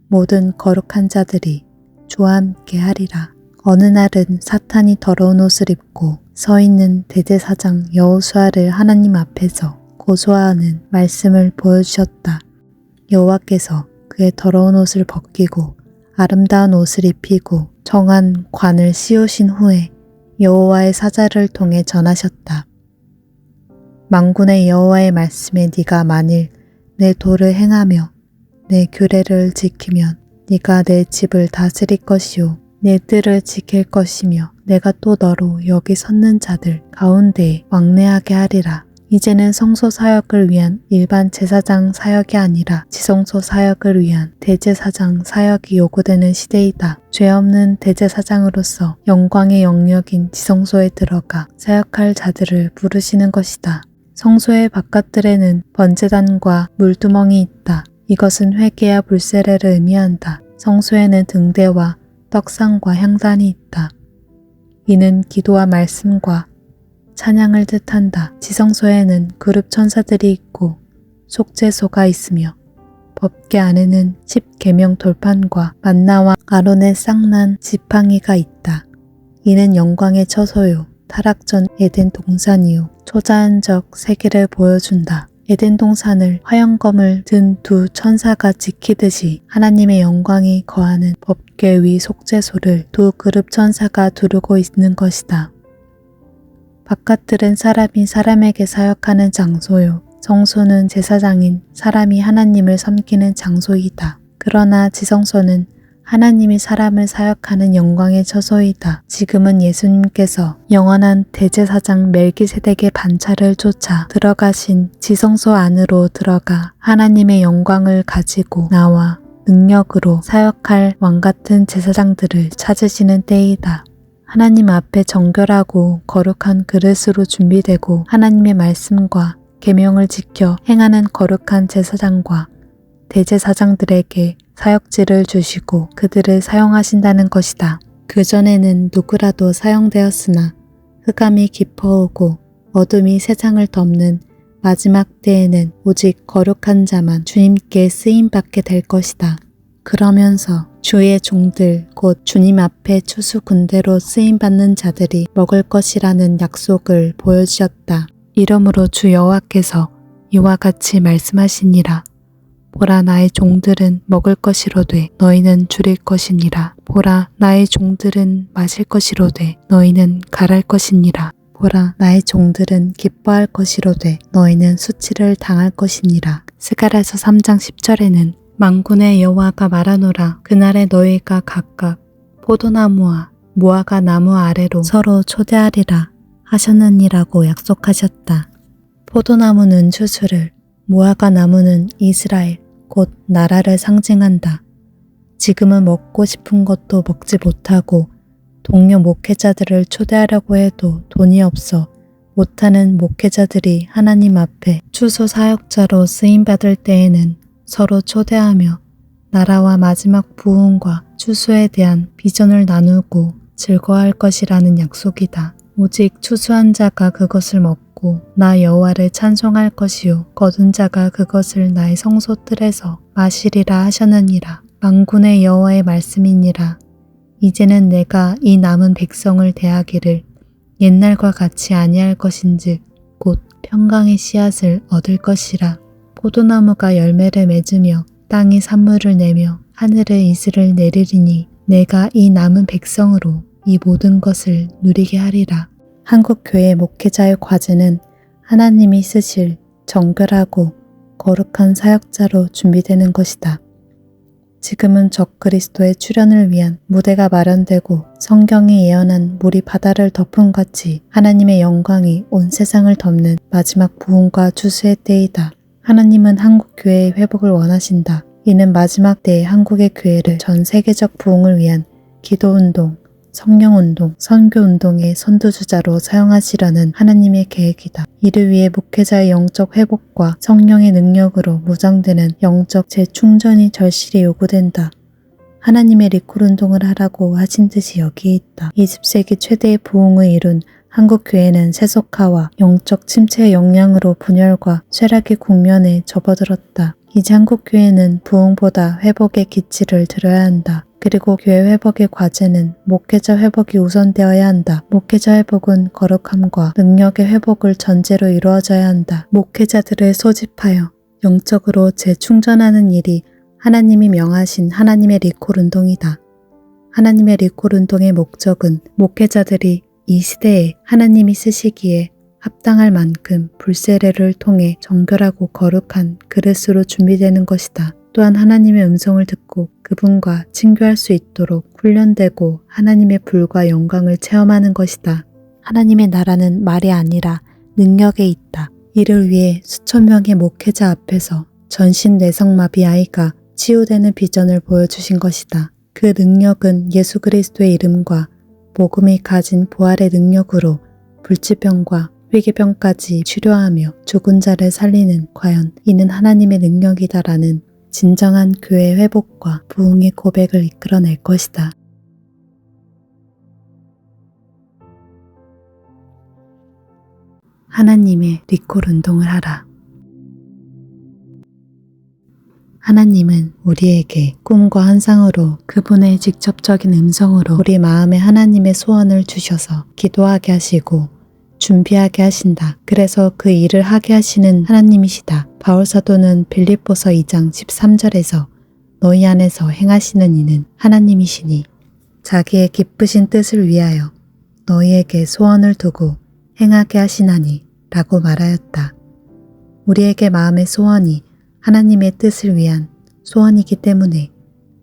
모든 거룩한 자들이 주와 함께 하리라. 어느 날은 사탄이 더러운 옷을 입고 서 있는 대제사장 여호수아를 하나님 앞에서 고소하는 말씀을 보여주셨다. 여호와께서 그의 더러운 옷을 벗기고 아름다운 옷을 입히고 정한 관을 씌우신 후에 여호와의 사자를 통해 전하셨다. 만군의 여호와의 말씀에 네가 만일 내 도를 행하며 내 규례를 지키면 네가 내 집을 다스릴 것이요 내 뜰을 지킬 것이며 내가 또 너로 여기 섰는 자들 가운데에 왕래하게 하리라. 이제는 성소 사역을 위한 일반 제사장 사역이 아니라 지성소 사역을 위한 대제사장 사역이 요구되는 시대이다. 죄 없는 대제사장으로서 영광의 영역인 지성소에 들어가 사역할 자들을 부르시는 것이다. 성소의 바깥들에는 번제단과 물두멍이 있다. 이것은 회개와 불세례를 의미한다. 성소에는 등대와 떡상과 향단이 있다. 이는 기도와 말씀과 찬양을 뜻한다. 지성소에는 그룹 천사들이 있고 속죄소가 있으며 법궤 안에는 10계명 돌판과 만나와 아론의 쌍난 지팡이가 있다. 이는 영광의 처소요 타락 전 에덴 동산이요 초자연적 세계를 보여준다. 에덴 동산을 화영검을 든 두 천사가 지키듯이 하나님의 영광이 거하는 법궤 위 속죄소를 두 그룹 천사가 두르고 있는 것이다. 바깥들은 사람이 사람에게 사역하는 장소요. 성소는 제사장인 사람이 하나님을 섬기는 장소이다. 그러나 지성소는 하나님이 사람을 사역하는 영광의 처소이다. 지금은 예수님께서 영원한 대제사장 멜기세덱의 반차를 쫓아 들어가신 지성소 안으로 들어가 하나님의 영광을 가지고 나와 능력으로 사역할 왕같은 제사장들을 찾으시는 때이다. 하나님 앞에 정결하고 거룩한 그릇으로 준비되고 하나님의 말씀과 계명을 지켜 행하는 거룩한 제사장과 대제사장들에게 사역지를 주시고 그들을 사용하신다는 것이다. 그전에는 누구라도 사용되었으나 흑암이 깊어오고 어둠이 세상을 덮는 마지막 때에는 오직 거룩한 자만 주님께 쓰임받게 될 것이다. 그러면서 주의 종들 곧 주님 앞에 추수 군대로 쓰임받는 자들이 먹을 것이라는 약속을 보여주셨다. 이러므로 주 여호와께서 이와 같이 말씀하시니라. 보라 나의 종들은 먹을 것이로되 너희는 줄일 것이니라. 보라 나의 종들은 마실 것이로되 너희는 갈할 것이니라. 보라 나의 종들은 기뻐할 것이로되 너희는 수치를 당할 것이니라. 스가랴서 3장 10절에는 만군의 여호와가 말하노라. 그날에 너희가 각각 포도나무와 무화과 나무 아래로 서로 초대하리라 하셨느니라고 약속하셨다. 포도나무는 추수를, 무화과 나무는 이스라엘 곧 나라를 상징한다. 지금은 먹고 싶은 것도 먹지 못하고 동료 목회자들을 초대하려고 해도 돈이 없어 못하는 목회자들이 하나님 앞에 추수 사역자로 쓰임받을 때에는 서로 초대하며 나라와 마지막 부흥과 추수에 대한 비전을 나누고 즐거워할 것이라는 약속이다. 오직 추수한 자가 그것을 먹고 나 여호와를 찬송할 것이요 거둔 자가 그것을 나의 성소 뜰에서 마시리라 하셨느니라. 만군의 여호와의 말씀이니라. 이제는 내가 이 남은 백성을 대하기를 옛날과 같이 아니할 것인즉 곧 평강의 씨앗을 얻을 것이라. 포도나무가 열매를 맺으며 땅이 산물을 내며 하늘에 이슬을 내리리니 내가 이 남은 백성으로 이 모든 것을 누리게 하리라. 한국교회 목회자의 과제는 하나님이 쓰실 정결하고 거룩한 사역자로 준비되는 것이다. 지금은 적그리스도의 출현을 위한 무대가 마련되고 성경이 예언한 물이 바다를 덮음같이 하나님의 영광이 온 세상을 덮는 마지막 부흥과 추수의 때이다. 하나님은 한국교회의 회복을 원하신다. 이는 마지막 때의 한국의 교회를 전 세계적 부흥을 위한 기도운동, 성령운동, 선교운동의 선두주자로 사용하시려는 하나님의 계획이다. 이를 위해 목회자의 영적 회복과 성령의 능력으로 무장되는 영적 재충전이 절실히 요구된다. 하나님의 리콜운동을 하라고 하신 뜻이 여기에 있다. 20세기 최대의 부흥을 이룬 한국교회는 세속화와 영적 침체의 영향으로 분열과 쇠락의 국면에 접어들었다. 이제 한국교회는 부흥보다 회복의 기치를 들어야 한다. 그리고 교회 회복의 과제는 목회자 회복이 우선되어야 한다. 목회자 회복은 거룩함과 능력의 회복을 전제로 이루어져야 한다. 목회자들을 소집하여 영적으로 재충전하는 일이 하나님이 명하신 하나님의 리콜 운동이다. 하나님의 리콜 운동의 목적은 목회자들이 이 시대에 하나님이 쓰시기에 합당할 만큼 불세례를 통해 정결하고 거룩한 그릇으로 준비되는 것이다. 또한 하나님의 음성을 듣고 그분과 친교할 수 있도록 훈련되고 하나님의 불과 영광을 체험하는 것이다. 하나님의 나라는 말이 아니라 능력에 있다. 이를 위해 수천 명의 목회자 앞에서 전신 뇌성마비 아이가 치유되는 비전을 보여주신 것이다. 그 능력은 예수 그리스도의 이름과 복음이 가진 부활의 능력으로 불치병과 회개병까지 치료하며 죽은 자를 살리는 과연 이는 하나님의 능력이다라는 진정한 교회 회복과 부흥의 고백을 이끌어낼 것이다. 하나님의 리콜 운동을 하라. 하나님은 우리에게 꿈과 환상으로 그분의 직접적인 음성으로 우리 마음에 하나님의 소원을 주셔서 기도하게 하시고 준비하게 하신다. 그래서 그 일을 하게 하시는 하나님이시다. 바울사도는 빌립보서 2장 13절에서 너희 안에서 행하시는 이는 하나님이시니 자기의 기쁘신 뜻을 위하여 너희에게 소원을 두고 행하게 하시나니 라고 말하였다. 우리에게 마음의 소원이 하나님의 뜻을 위한 소원이기 때문에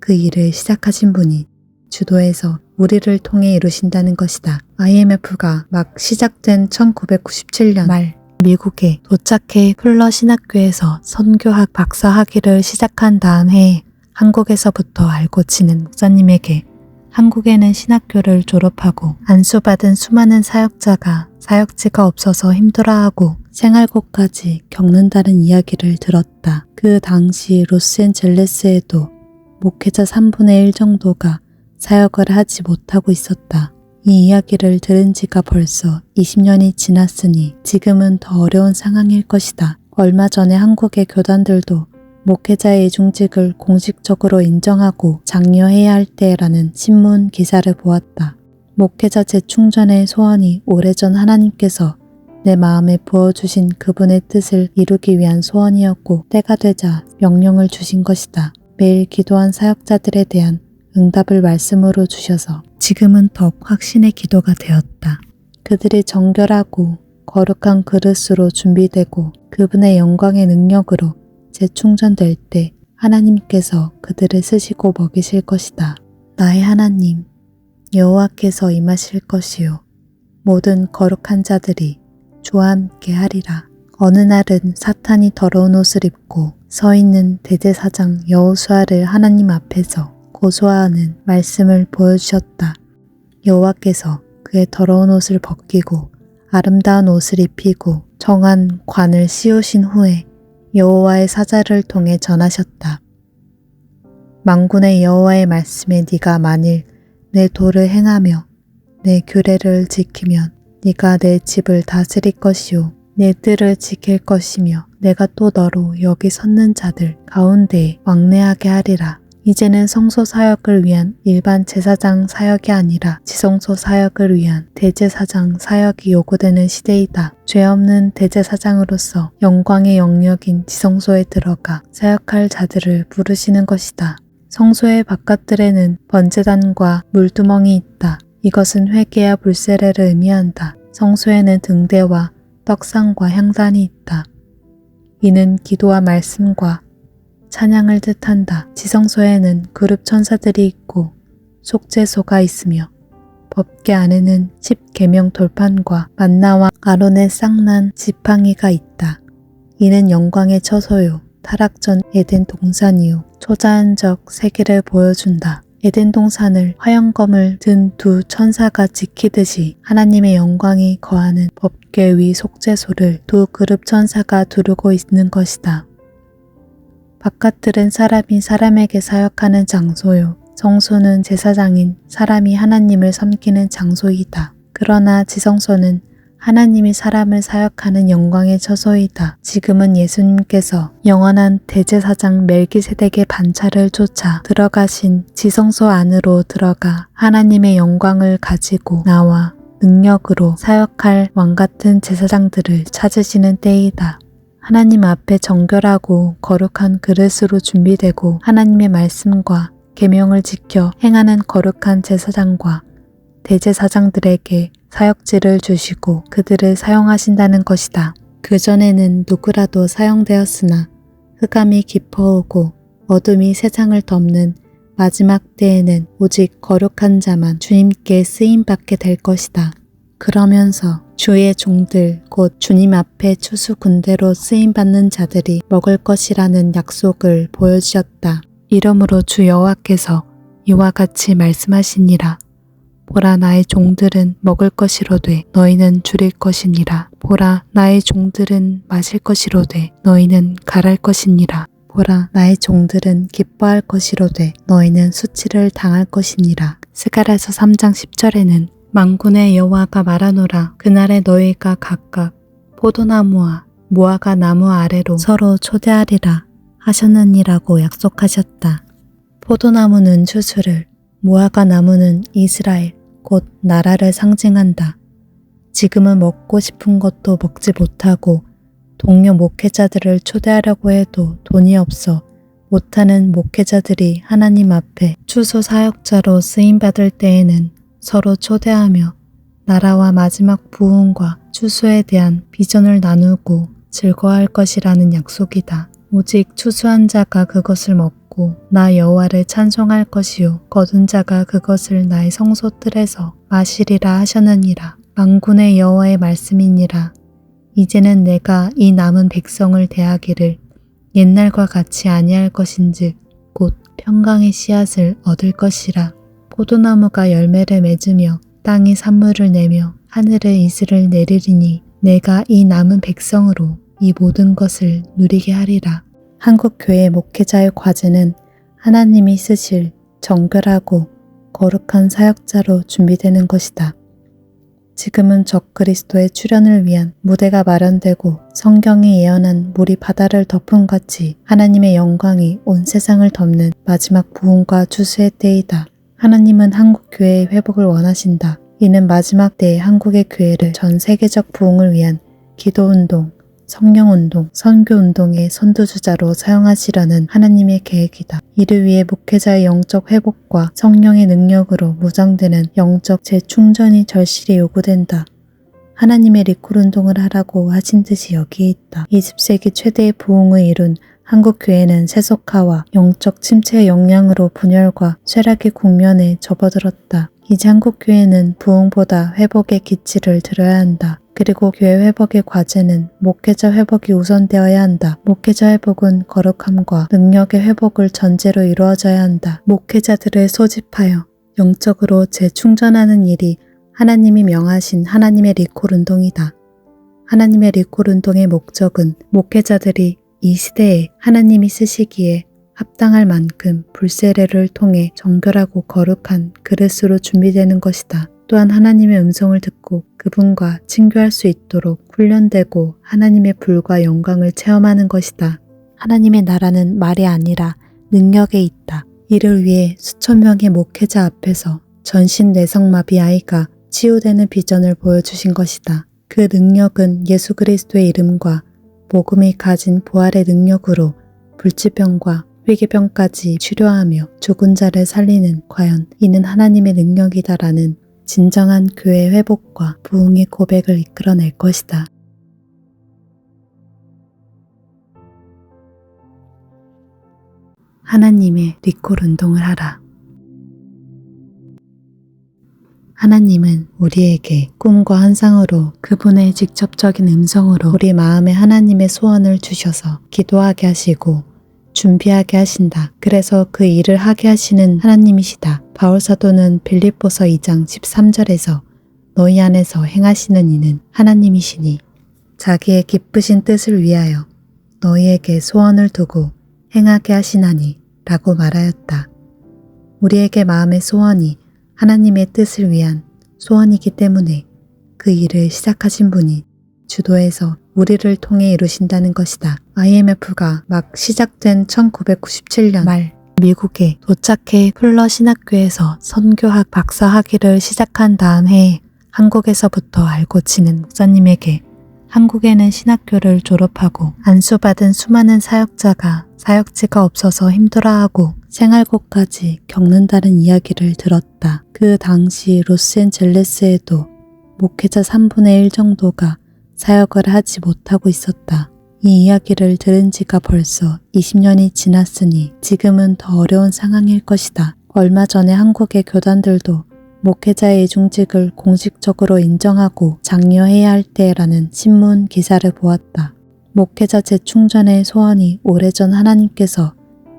그 일을 시작하신 분이 주도해서 우리를 통해 이루신다는 것이다. IMF가 막 시작된 1997년 말 미국에 도착해 풀러 신학교에서 선교학 박사 학위를 시작한 다음 해에 한국에서부터 알고 지낸 목사님에게 한국에는 신학교를 졸업하고 안수받은 수많은 사역자가 사역지가 없어서 힘들어하고 생활고까지 겪는다는 이야기를 들었다. 그 당시 로스앤젤레스에도 목회자 3분의 1 정도가 사역을 하지 못하고 있었다. 이 이야기를 들은 지가 벌써 20년이 지났으니 지금은 더 어려운 상황일 것이다. 얼마 전에 한국의 교단들도 목회자의 이중직을 공식적으로 인정하고 장려해야 할 때라는 신문 기사를 보았다. 목회자 재충전의 소원이 오래전 하나님께서 내 마음에 부어주신 그분의 뜻을 이루기 위한 소원이었고 때가 되자 명령을 주신 것이다. 매일 기도한 사역자들에 대한 응답을 말씀으로 주셔서 지금은 더욱 확신의 기도가 되었다. 그들이 정결하고 거룩한 그릇으로 준비되고 그분의 영광의 능력으로 재충전될 때 하나님께서 그들을 쓰시고 먹이실 것이다. 나의 하나님 여호와께서 임하실 것이요 모든 거룩한 자들이 주와 함께 하리라. 어느 날은 사탄이 더러운 옷을 입고 서 있는 대제사장 여호수아를 하나님 앞에서 고소하는 말씀을 보여주셨다. 여호와께서 그의 더러운 옷을 벗기고 아름다운 옷을 입히고 정한 관을 씌우신 후에 여호와의 사자를 통해 전하셨다. 만군의 여호와의 말씀에 네가 만일 내 도를 행하며 내 규례를 지키면 네가 내 집을 다스릴 것이요 내 뜰을 지킬 것이며 내가 또 너로 여기 섰는 자들 가운데에 왕래하게 하리라. 이제는 성소 사역을 위한 일반 제사장 사역이 아니라 지성소 사역을 위한 대제사장 사역이 요구되는 시대이다. 죄 없는 대제사장으로서 영광의 영역인 지성소에 들어가 사역할 자들을 부르시는 것이다. 성소의 바깥들에는 번제단과 물두멍이 있다. 이것은 회개와 불세례를 의미한다. 성소에는 등대와 떡상과 향단이 있다. 이는 기도와 말씀과 찬양을 뜻한다. 지성소에는 그룹 천사들이 있고 속죄소가 있으며 법궤 안에는 10계명 돌판과 만나와 아론의 쌍난 지팡이가 있다. 이는 영광의 처소요 타락 전 에덴 동산이요 초자연적 세계를 보여준다. 에덴 동산을 화영검을 든 두 천사가 지키듯이 하나님의 영광이 거하는 법궤 위 속죄소를 두 그룹 천사가 두르고 있는 것이다. 바깥들은 사람이 사람에게 사역하는 장소요. 성소는 제사장인 사람이 하나님을 섬기는 장소이다. 그러나 지성소는 하나님이 사람을 사역하는 영광의 처소이다. 지금은 예수님께서 영원한 대제사장 멜기세덱의 반차를 쫓아 들어가신 지성소 안으로 들어가 하나님의 영광을 가지고 나와 능력으로 사역할 왕같은 제사장들을 찾으시는 때이다. 하나님 앞에 정결하고 거룩한 그릇으로 준비되고 하나님의 말씀과 계명을 지켜 행하는 거룩한 제사장과 대제사장들에게 사역지를 주시고 그들을 사용하신다는 것이다. 그전에는 누구라도 사용되었으나 흑암이 깊어오고 어둠이 세상을 덮는 마지막 때에는 오직 거룩한 자만 주님께 쓰임받게 될 것이다. 그러면서 주의 종들 곧 주님 앞에 추수 군대로 쓰임받는 자들이 먹을 것이라는 약속을 보여주셨다. 이러므로 주 여호와께서 이와 같이 말씀하시니라. 보라 나의 종들은 먹을 것이로되 너희는 줄일 것이니라. 보라 나의 종들은 마실 것이로되 너희는 갈할 것이니라. 보라 나의 종들은 기뻐할 것이로되 너희는 수치를 당할 것이니라. 스가랴서 3장 10절에는 만군의 여호와가 말하노라. 그날에 너희가 각각 포도나무와 무화과 나무 아래로 서로 초대하리라 하셨느니라고 약속하셨다. 포도나무는 추수를, 무화과 나무는 이스라엘 곧 나라를 상징한다. 지금은 먹고 싶은 것도 먹지 못하고 동료 목회자들을 초대하려고 해도 돈이 없어 못하는 목회자들이 하나님 앞에 추수 사역자로 쓰임받을 때에는 서로 초대하며 나라와 마지막 부흥과 추수에 대한 비전을 나누고 즐거워할 것이라는 약속이다. 오직 추수한 자가 그것을 먹고 나 여호와를 찬송할 것이요 거둔 자가 그것을 나의 성소뜰에서 마시리라 하셨느니라. 만군의 여호와의 말씀이니라. 이제는 내가 이 남은 백성을 대하기를 옛날과 같이 아니할 것인즉 곧 평강의 씨앗을 얻을 것이라. 포도나무가 열매를 맺으며 땅이 산물을 내며 하늘에 이슬을 내리리니 내가 이 남은 백성으로 이 모든 것을 누리게 하리라. 한국교회 목회자의 과제는 하나님이 쓰실 정결하고 거룩한 사역자로 준비되는 것이다. 지금은 적그리스도의 출현을 위한 무대가 마련되고 성경이 예언한 물이 바다를 덮음같이 하나님의 영광이 온 세상을 덮는 마지막 부흥과 추수의 때이다. 하나님은 한국 교회의 회복을 원하신다. 이는 마지막 때의 한국의 교회를 전 세계적 부흥을 위한 기도운동, 성령운동, 선교운동의 선두주자로 사용하시려는 하나님의 계획이다. 이를 위해 목회자의 영적 회복과 성령의 능력으로 무장되는 영적 재충전이 절실히 요구된다. 하나님의 리콜운동을 하라고 하신 뜻이 여기에 있다. 20세기 최대의 부흥을 이룬 한국 교회는 세속화와 영적 침체의 영향으로 분열과 쇠락의 국면에 접어들었다. 이제 한국 교회는 부흥보다 회복의 기치를 들어야 한다. 그리고 교회 회복의 과제는 목회자 회복이 우선되어야 한다. 목회자 회복은 거룩함과 능력의 회복을 전제로 이루어져야 한다. 목회자들을 소집하여 영적으로 재충전하는 일이 하나님이 명하신 하나님의 리콜 운동이다. 하나님의 리콜 운동의 목적은 목회자들이 이 시대에 하나님이 쓰시기에 합당할 만큼 불세례를 통해 정결하고 거룩한 그릇으로 준비되는 것이다. 또한 하나님의 음성을 듣고 그분과 친교할 수 있도록 훈련되고 하나님의 불과 영광을 체험하는 것이다. 하나님의 나라는 말이 아니라 능력에 있다. 이를 위해 수천 명의 목회자 앞에서 전신 내성마비 아이가 치유되는 비전을 보여주신 것이다. 그 능력은 예수 그리스도의 이름과 복음이 가진 부활의 능력으로 불치병과 회개병까지 치료하며 죽은 자를 살리는 과연 이는 하나님의 능력이다라는 진정한 교회 회복과 부흥의 고백을 이끌어낼 것이다. 하나님의 리콜 운동을 하라. 하나님은 우리에게 꿈과 환상으로 그분의 직접적인 음성으로 우리 마음에 하나님의 소원을 주셔서 기도하게 하시고 준비하게 하신다. 그래서 그 일을 하게 하시는 하나님이시다. 바울사도는 빌립보서 2장 13절에서 너희 안에서 행하시는 이는 하나님이시니 자기의 기쁘신 뜻을 위하여 너희에게 소원을 두고 행하게 하시나니 라고 말하였다. 우리에게 마음의 소원이 하나님의 뜻을 위한 소원이기 때문에 그 일을 시작하신 분이 주도해서 우리를 통해 이루신다는 것이다. IMF가 막 시작된 1997년 말 미국에 도착해 풀러 신학교에서 선교학 박사 학위를 시작한 다음 해에 한국에서부터 알고 지낸 목사님에게 한국에는 신학교를 졸업하고 안수받은 수많은 사역자가 사역지가 없어서 힘들어하고 생활고까지 겪는다는 이야기를 들었다. 그 당시 로스앤젤레스에도 목회자 3분의 1 정도가 사역을 하지 못하고 있었다. 이 이야기를 들은 지가 벌써 20년이 지났으니 지금은 더 어려운 상황일 것이다. 얼마 전에 한국의 교단들도 목회자의 이중직을 공식적으로 인정하고 장려해야 할 때라는 신문 기사를 보았다. 목회자 재충전의 소원이 오래전 하나님께서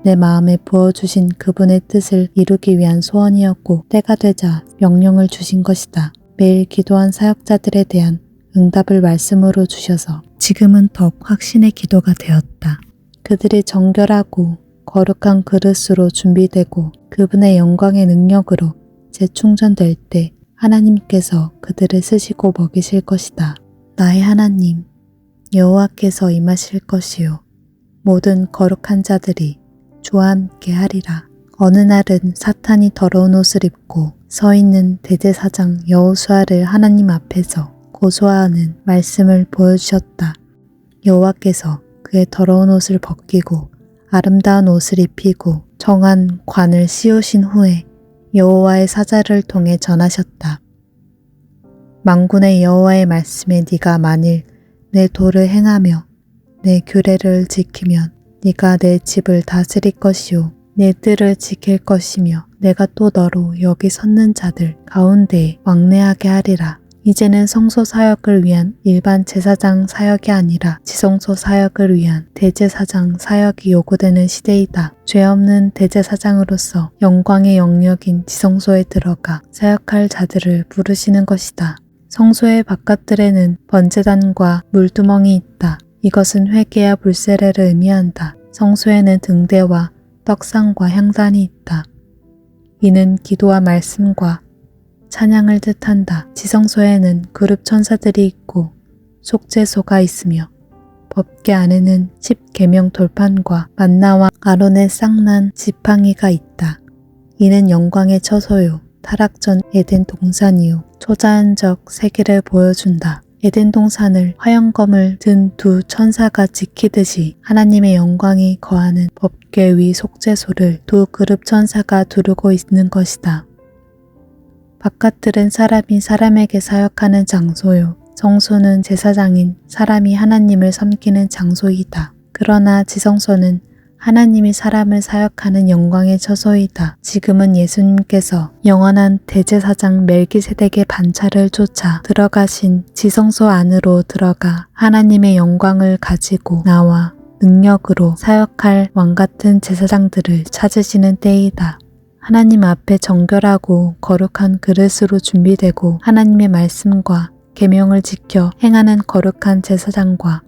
내 마음에 부어주신 그분의 뜻을 이루기 위한 소원이었고 때가 되자 명령을 주신 것이다. 매일 기도한 사역자들에 대한 응답을 말씀으로 주셔서 지금은 더욱 확신의 기도가 되었다. 그들이 정결하고 거룩한 그릇으로 준비되고 그분의 영광의 능력으로 재충전될 때 하나님께서 그들을 쓰시고 먹이실 것이다. 나의 하나님 여호와께서 임하실 것이요 모든 거룩한 자들이 주와 함께 하리라. 어느 날은 사탄이 더러운 옷을 입고 서 있는 대제사장 여호수아를 하나님 앞에서 고소하는 말씀을 보여주셨다. 여호와께서 그의 더러운 옷을 벗기고 아름다운 옷을 입히고 정한 관을 씌우신 후에 여호와의 사자를 통해 전하셨다. 만군의 여호와의 말씀에 네가 만일 내 도를 행하며 내 규례를 지키면 네가 내 집을 다스릴 것이요 내 뜰을 지킬 것이며 내가 또 너로 여기 섰는 자들 가운데에 왕래하게 하리라. 이제는 성소 사역을 위한 일반 제사장 사역이 아니라 지성소 사역을 위한 대제사장 사역이 요구되는 시대이다. 죄 없는 대제사장으로서 영광의 영역인 지성소에 들어가 사역할 자들을 부르시는 것이다. 성소의 바깥들에는 번제단과 물두멍이 있다. 이것은 회개와 불세례를 의미한다. 성소에는 등대와 떡상과 향단이 있다. 이는 기도와 말씀과 찬양을 뜻한다. 지성소에는 그룹 천사들이 있고 속죄소가 있으며 법궤 안에는 10계명 돌판과 만나와 아론의 쌍난 지팡이가 있다. 이는 영광의 처소요 타락 전 에덴 동산이요 초자연적 세계를 보여준다. 에덴 동산을 화영검을 든 두 천사가 지키듯이 하나님의 영광이 거하는 법궤 위 속죄소를 두 그룹 천사가 두르고 있는 것이다. 바깥들은 사람이 사람에게 사역하는 장소요. 성소는 제사장인 사람이 하나님을 섬기는 장소이다. 그러나 지성소는 하나님이 사람을 사역하는 영광의 처소이다. 지금은 예수님께서 영원한 대제사장 멜기세덱의 반차를 쫓아 들어가신 지성소 안으로 들어가 하나님의 영광을 가지고 나와 능력으로 사역할 왕같은 제사장들을 찾으시는 때이다. 하나님 앞에 정결하고 거룩한 그릇으로 준비되고 하나님의 말씀과 계명을 지켜 행하는 거룩한 제사장과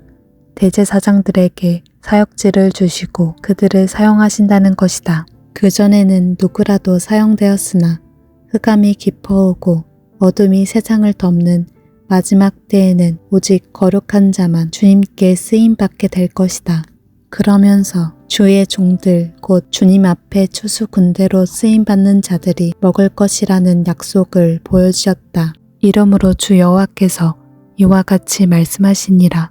대제사장들에게 사역지를 주시고 그들을 사용하신다는 것이다. 그전에는 누구라도 사용되었으나 흑암이 깊어오고 어둠이 세상을 덮는 마지막 때에는 오직 거룩한 자만 주님께 쓰임받게 될 것이다. 그러면서 주의 종들 곧 주님 앞에 추수 군대로 쓰임받는 자들이 먹을 것이라는 약속을 보여주셨다. 이러므로 주 여호와께서 이와 같이 말씀하시니라.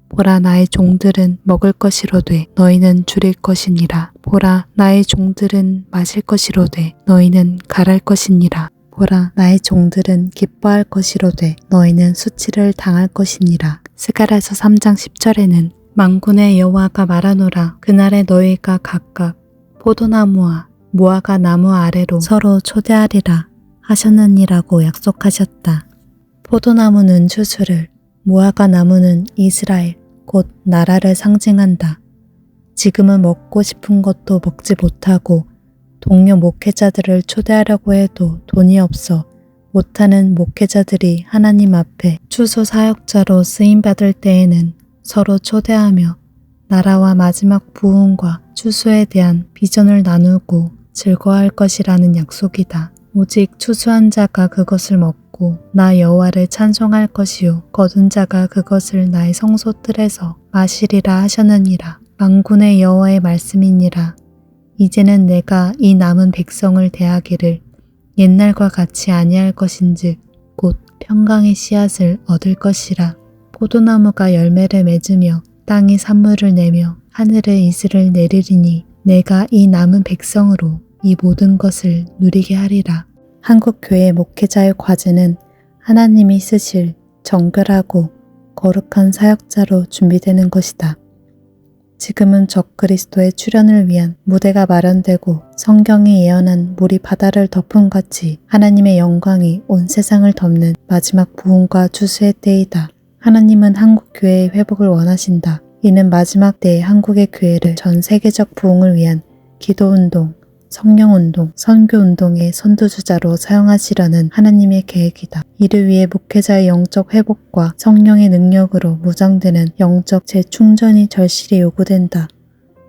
보라 나의 종들은 먹을 것이로되 너희는 줄일 것이니라. 보라 나의 종들은 마실 것이로되 너희는 갈할 것이니라. 보라 나의 종들은 기뻐할 것이로되 너희는 수치를 당할 것이니라. 스가랴서 3장 10절에는 만군의 여호와가 말하노라. 그날에 너희가 각각 포도나무와 무화과 나무 아래로 서로 초대하리라 하셨느니라고 약속하셨다. 포도나무는 추수를, 무화과 나무는 이스라엘, 곧 나라를 상징한다. 지금은 먹고 싶은 것도 먹지 못하고 동료 목회자들을 초대하려고 해도 돈이 없어 못하는 목회자들이 하나님 앞에 추수 사역자로 쓰임받을 때에는 서로 초대하며 나라와 마지막 부흥과 추수에 대한 비전을 나누고 즐거워할 것이라는 약속이다. 오직 추수한 자가 그것을 먹고 나 여호와를 찬송할 것이요 거둔 자가 그것을 나의 성소 뜰에서 마시리라 하셨느니라. 만군의 여호와의 말씀이니라. 이제는 내가 이 남은 백성을 대하기를 옛날과 같이 아니할 것인즉 곧 평강의 씨앗을 얻을 것이라. 포도나무가 열매를 맺으며 땅이 산물을 내며 하늘에 이슬을 내리리니 내가 이 남은 백성으로 이 모든 것을 누리게 하리라. 한국교회 목회자의 과제는 하나님이 쓰실 정결하고 거룩한 사역자로 준비되는 것이다. 지금은 적그리스도의 출현을 위한 무대가 마련되고 성경이 예언한 물이 바다를 덮음같이 하나님의 영광이 온 세상을 덮는 마지막 부흥과 추수의 때이다. 하나님은 한국 교회의 회복을 원하신다. 이는 마지막 때의 한국의 교회를 전 세계적 부흥을 위한 기도운동, 성령운동, 선교운동의 선두주자로 사용하시려는 하나님의 계획이다. 이를 위해 목회자의 영적 회복과 성령의 능력으로 무장되는 영적 재충전이 절실히 요구된다.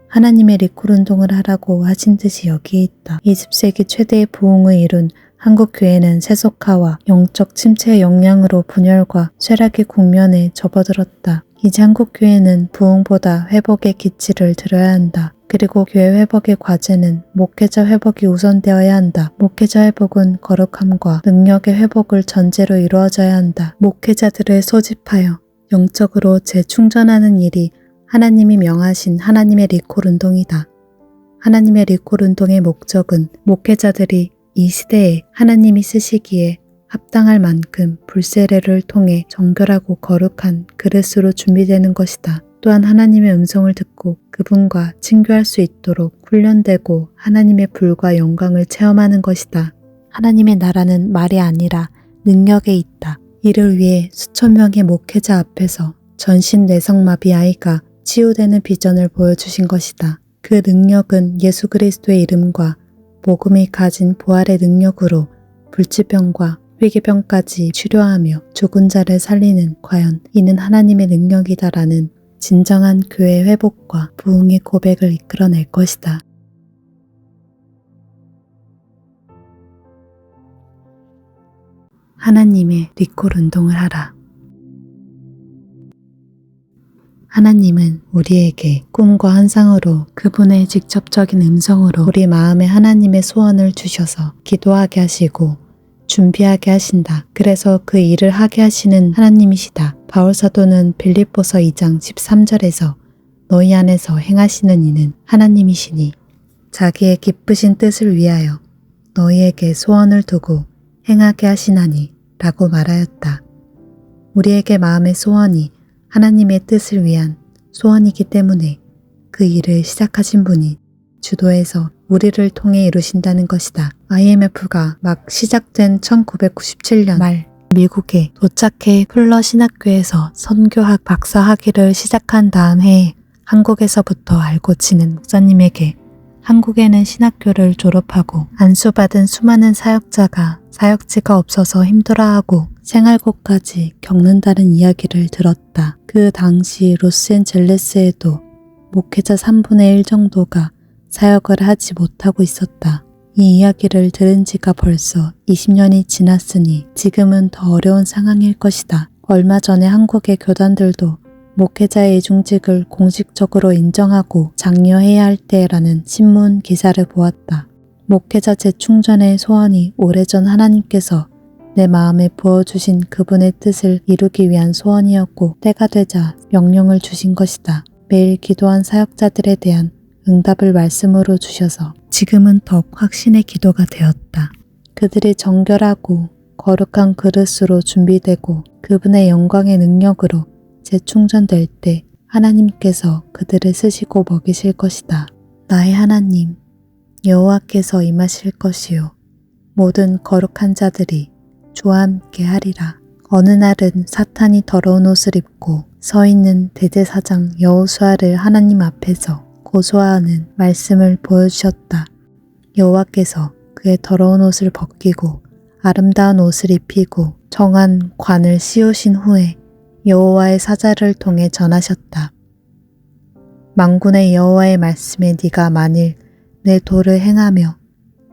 하나님의 리콜운동을 하라고 하신 뜻이 여기에 있다. 20세기 최대의 부흥을 이룬 한국 교회는 세속화와 영적 침체의 영향으로 분열과 쇠락의 국면에 접어들었다. 이제 한국 교회는 부흥보다 회복의 기치를 들어야 한다. 그리고 교회 회복의 과제는 목회자 회복이 우선되어야 한다. 목회자 회복은 거룩함과 능력의 회복을 전제로 이루어져야 한다. 목회자들을 소집하여 영적으로 재충전하는 일이 하나님이 명하신 하나님의 리콜 운동이다. 하나님의 리콜 운동의 목적은 목회자들이 이 시대에 하나님이 쓰시기에 합당할 만큼 불세례를 통해 정결하고 거룩한 그릇으로 준비되는 것이다. 또한 하나님의 음성을 듣고 그분과 친교할 수 있도록 훈련되고 하나님의 불과 영광을 체험하는 것이다. 하나님의 나라는 말이 아니라 능력에 있다. 이를 위해 수천 명의 목회자 앞에서 전신 내성마비 아이가 치유되는 비전을 보여주신 것이다. 그 능력은 예수 그리스도의 이름과 복음이 가진 부활의 능력으로 불치병과 회개병까지 치료하며 죽은 자를 살리는 과연 이는 하나님의 능력이다라는 진정한 교회 회복과 부흥의 고백을 이끌어낼 것이다. 하나님의 리콜 운동을 하라. 하나님은 우리에게 꿈과 환상으로 그분의 직접적인 음성으로 우리 마음에 하나님의 소원을 주셔서 기도하게 하시고 준비하게 하신다. 그래서 그 일을 하게 하시는 하나님이시다. 바울사도는 빌립보서 2장 13절에서 너희 안에서 행하시는 이는 하나님이시니 자기의 기쁘신 뜻을 위하여 너희에게 소원을 두고 행하게 하시나니 라고 말하였다. 우리에게 마음의 소원이 하나님의 뜻을 위한 소원이기 때문에 그 일을 시작하신 분이 주도해서 우리를 통해 이루신다는 것이다. IMF가 막 시작된 1997년 말 미국에 도착해 플러 신학교에서 선교학 박사 학위를 시작한 다음 해에 한국에서부터 알고 지낸 목사님에게 한국에는 신학교를 졸업하고 안수받은 수많은 사역자가 사역지가 없어서 힘들어하고 생활고까지 겪는다는 이야기를 들었다. 그 당시 로스앤젤레스에도 목회자 3분의 1 정도가 사역을 하지 못하고 있었다. 이 이야기를 들은 지가 벌써 20년이 지났으니 지금은 더 어려운 상황일 것이다. 얼마 전에 한국의 교단들도 목회자의 이중직을 공식적으로 인정하고 장려해야 할 때라는 신문 기사를 보았다. 목회자 재충전의 소원이 오래전 하나님께서 내 마음에 부어주신 그분의 뜻을 이루기 위한 소원이었고 때가 되자 명령을 주신 것이다. 매일 기도한 사역자들에 대한 응답을 말씀으로 주셔서 지금은 더욱 확신의 기도가 되었다. 그들이 정결하고 거룩한 그릇으로 준비되고 그분의 영광의 능력으로 재충전될 때 하나님께서 그들을 쓰시고 먹이실 것이다. 나의 하나님 여호와께서 임하실 것이요 모든 거룩한 자들이 주와 함께 하리라. 어느 날은 사탄이 더러운 옷을 입고 서 있는 대제사장 여호수아를 하나님 앞에서 고소하는 말씀을 보여주셨다. 여호와께서 그의 더러운 옷을 벗기고 아름다운 옷을 입히고 정한 관을 씌우신 후에 여호와의 사자를 통해 전하셨다. 만군의 여호와의 말씀에 네가 만일 내 도를 행하며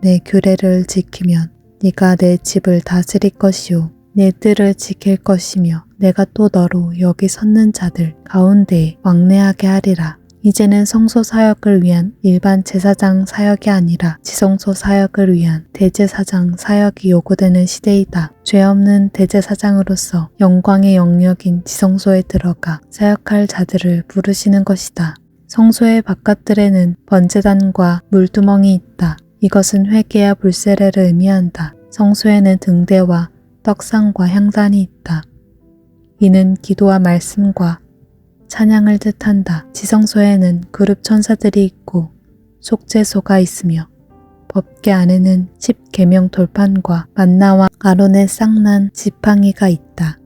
내 규례를 지키면 네가 내 집을 다스릴 것이요 내 뜰을 지킬 것이며 내가 또 너로 여기 섰는 자들 가운데에 왕래하게 하리라. 이제는 성소 사역을 위한 일반 제사장 사역이 아니라 지성소 사역을 위한 대제사장 사역이 요구되는 시대이다. 죄 없는 대제사장으로서 영광의 영역인 지성소에 들어가 사역할 자들을 부르시는 것이다. 성소의 바깥들에는 번제단과 물두멍이 있다. 이것은 회개와 불세례를 의미한다. 성소에는 등대와 떡상과 향단이 있다. 이는 기도와 말씀과 찬양을 뜻한다. 지성소에는 그룹 천사들이 있고 속죄소가 있으며 법궤 안에는 10계명 돌판과 만나와 아론의 쌍난 지팡이가 있다.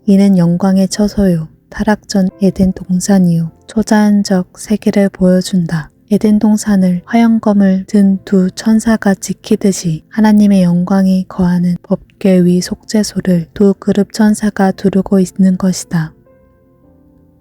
이는 영광의 처소요 타락 전 에덴 동산이요 초자연적 세계를 보여준다. 에덴 동산을 화영검을 든 두 천사가 지키듯이 하나님의 영광이 거하는 법궤 위 속죄소를 두 그룹 천사가 두르고 있는 것이다.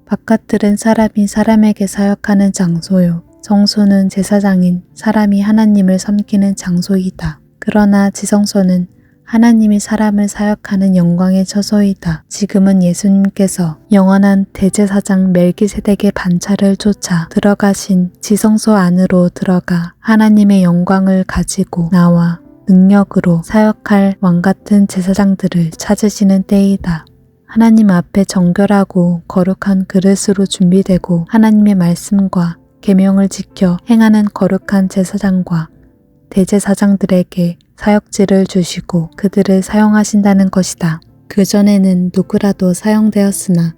바깥들은 사람이 사람에게 사역하는 장소요. 성소는 제사장인 사람이 하나님을 섬기는 장소이다. 그러나 지성소는 하나님이 사람을 사역하는 영광의 처소이다. 지금은 예수님께서 영원한 대제사장 멜기세덱의 반차를 쫓아 들어가신 지성소 안으로 들어가 하나님의 영광을 가지고 나와 능력으로 사역할 왕같은 제사장들을 찾으시는 때이다. 하나님 앞에 정결하고 거룩한 그릇으로 준비되고 하나님의 말씀과 계명을 지켜 행하는 거룩한 제사장과 대제사장들에게 사역지를 주시고 그들을 사용하신다는 것이다. 그전에는 누구라도 사용되었으나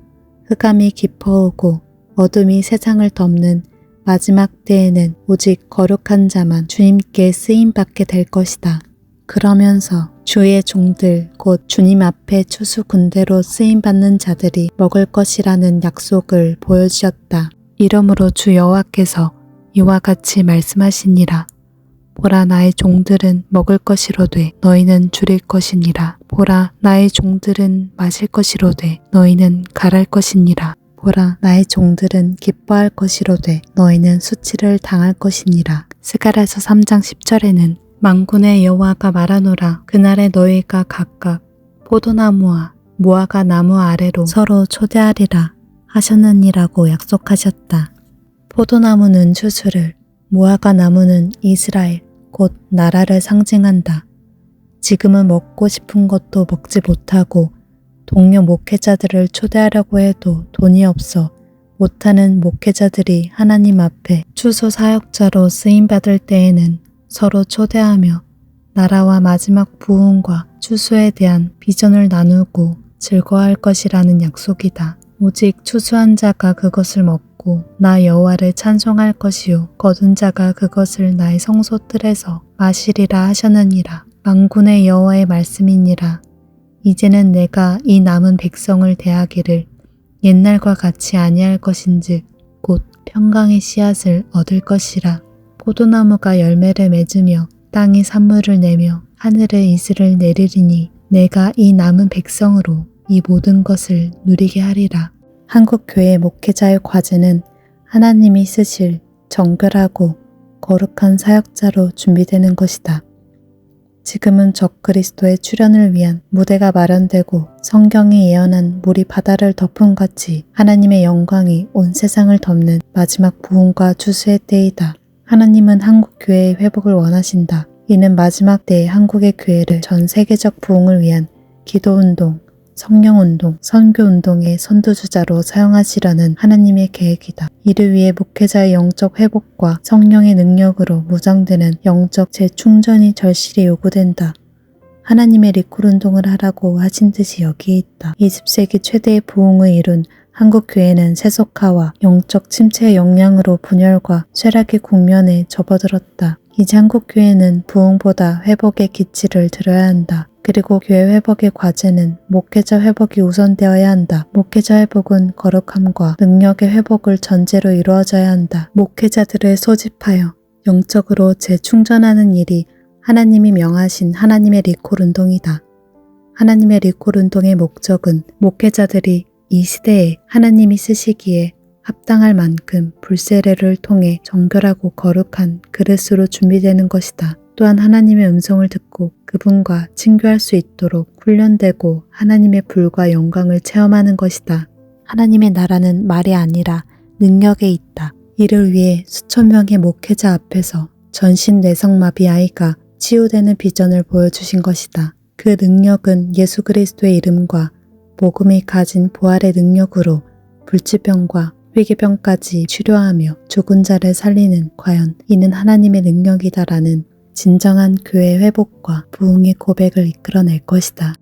흑암이 깊어오고 어둠이 세상을 덮는 마지막 때에는 오직 거룩한 자만 주님께 쓰임받게 될 것이다. 그러면서 주의 종들 곧 주님 앞에 추수 군대로 쓰임받는 자들이 먹을 것이라는 약속을 보여주셨다. 이러므로 주 여호와께서 이와 같이 말씀하시니라. 보라 나의 종들은 먹을 것이로되 너희는 줄일 것이니라. 보라 나의 종들은 마실 것이로되 너희는 갈할 것이니라. 보라 나의 종들은 기뻐할 것이로되 너희는 수치를 당할 것이니라. 스가랴서 3장 10절에는 만군의 여호와가 말하노라. 그날에 너희가 각각 포도나무와 무화과 나무 아래로 서로 초대하리라 하셨느니라고 약속하셨다. 포도나무는 추수를, 무화과 나무는 이스라엘, 곧 나라를 상징한다. 지금은 먹고 싶은 것도 먹지 못하고 동료 목회자들을 초대하려고 해도 돈이 없어 못하는 목회자들이 하나님 앞에 추수 사역자로 쓰임받을 때에는 서로 초대하며 나라와 마지막 부흥과 추수에 대한 비전을 나누고 즐거워할 것이라는 약속이다. 오직 추수한 자가 그것을 먹고 나 여호와를 찬송할 것이요 거둔 자가 그것을 나의 성소뜰에서 마시리라 하셨느니라. 만군의 여호와의 말씀이니라. 이제는 내가 이 남은 백성을 대하기를 옛날과 같이 아니할 것인즉 곧 평강의 씨앗을 얻을 것이라. 포도나무가 열매를 맺으며 땅이 산물을 내며 하늘에 이슬을 내리리니 내가 이 남은 백성으로 이 모든 것을 누리게 하리라. 한국교회 목회자의 과제는 하나님이 쓰실 정결하고 거룩한 사역자로 준비되는 것이다. 지금은 적그리스도의 출현을 위한 무대가 마련되고 성경이 예언한 물이 바다를 덮음같이 하나님의 영광이 온 세상을 덮는 마지막 부흥과 추수의 때이다. 하나님은 한국교회의 회복을 원하신다. 이는 마지막 때의 한국의 교회를 전 세계적 부흥을 위한 기도운동, 성령운동, 선교운동의 선두주자로 사용하시려는 하나님의 계획이다. 이를 위해 목회자의 영적 회복과 성령의 능력으로 무장되는 영적 재충전이 절실히 요구된다. 하나님의 리콜운동을 하라고 하신 듯이 여기에 있다. 20세기 최대의 부흥을 이룬 한국교회는 세속화와 영적 침체의 영향으로 분열과 쇠락의 국면에 접어들었다. 이제 한국교회는 부흥보다 회복의 기치를 들어야 한다. 그리고 교회 회복의 과제는 목회자 회복이 우선되어야 한다. 목회자 회복은 거룩함과 능력의 회복을 전제로 이루어져야 한다. 목회자들을 소집하여 영적으로 재충전하는 일이 하나님이 명하신 하나님의 리콜운동이다. 하나님의 리콜운동의 목적은 목회자들이 이 시대에 하나님이 쓰시기에 합당할 만큼 불세례를 통해 정결하고 거룩한 그릇으로 준비되는 것이다. 또한 하나님의 음성을 듣고 그분과 친교할 수 있도록 훈련되고 하나님의 불과 영광을 체험하는 것이다. 하나님의 나라는 말이 아니라 능력에 있다. 이를 위해 수천 명의 목회자 앞에서 전신 뇌성마비 아이가 치유되는 비전을 보여주신 것이다. 그 능력은 예수 그리스도의 이름과 복음이 가진 부활의 능력으로 불치병과 회개병까지 치료하며 죽은 자를 살리는 과연 이는 하나님의 능력이다라는 진정한 교회 회복과 부흥의 고백을 이끌어낼 것이다.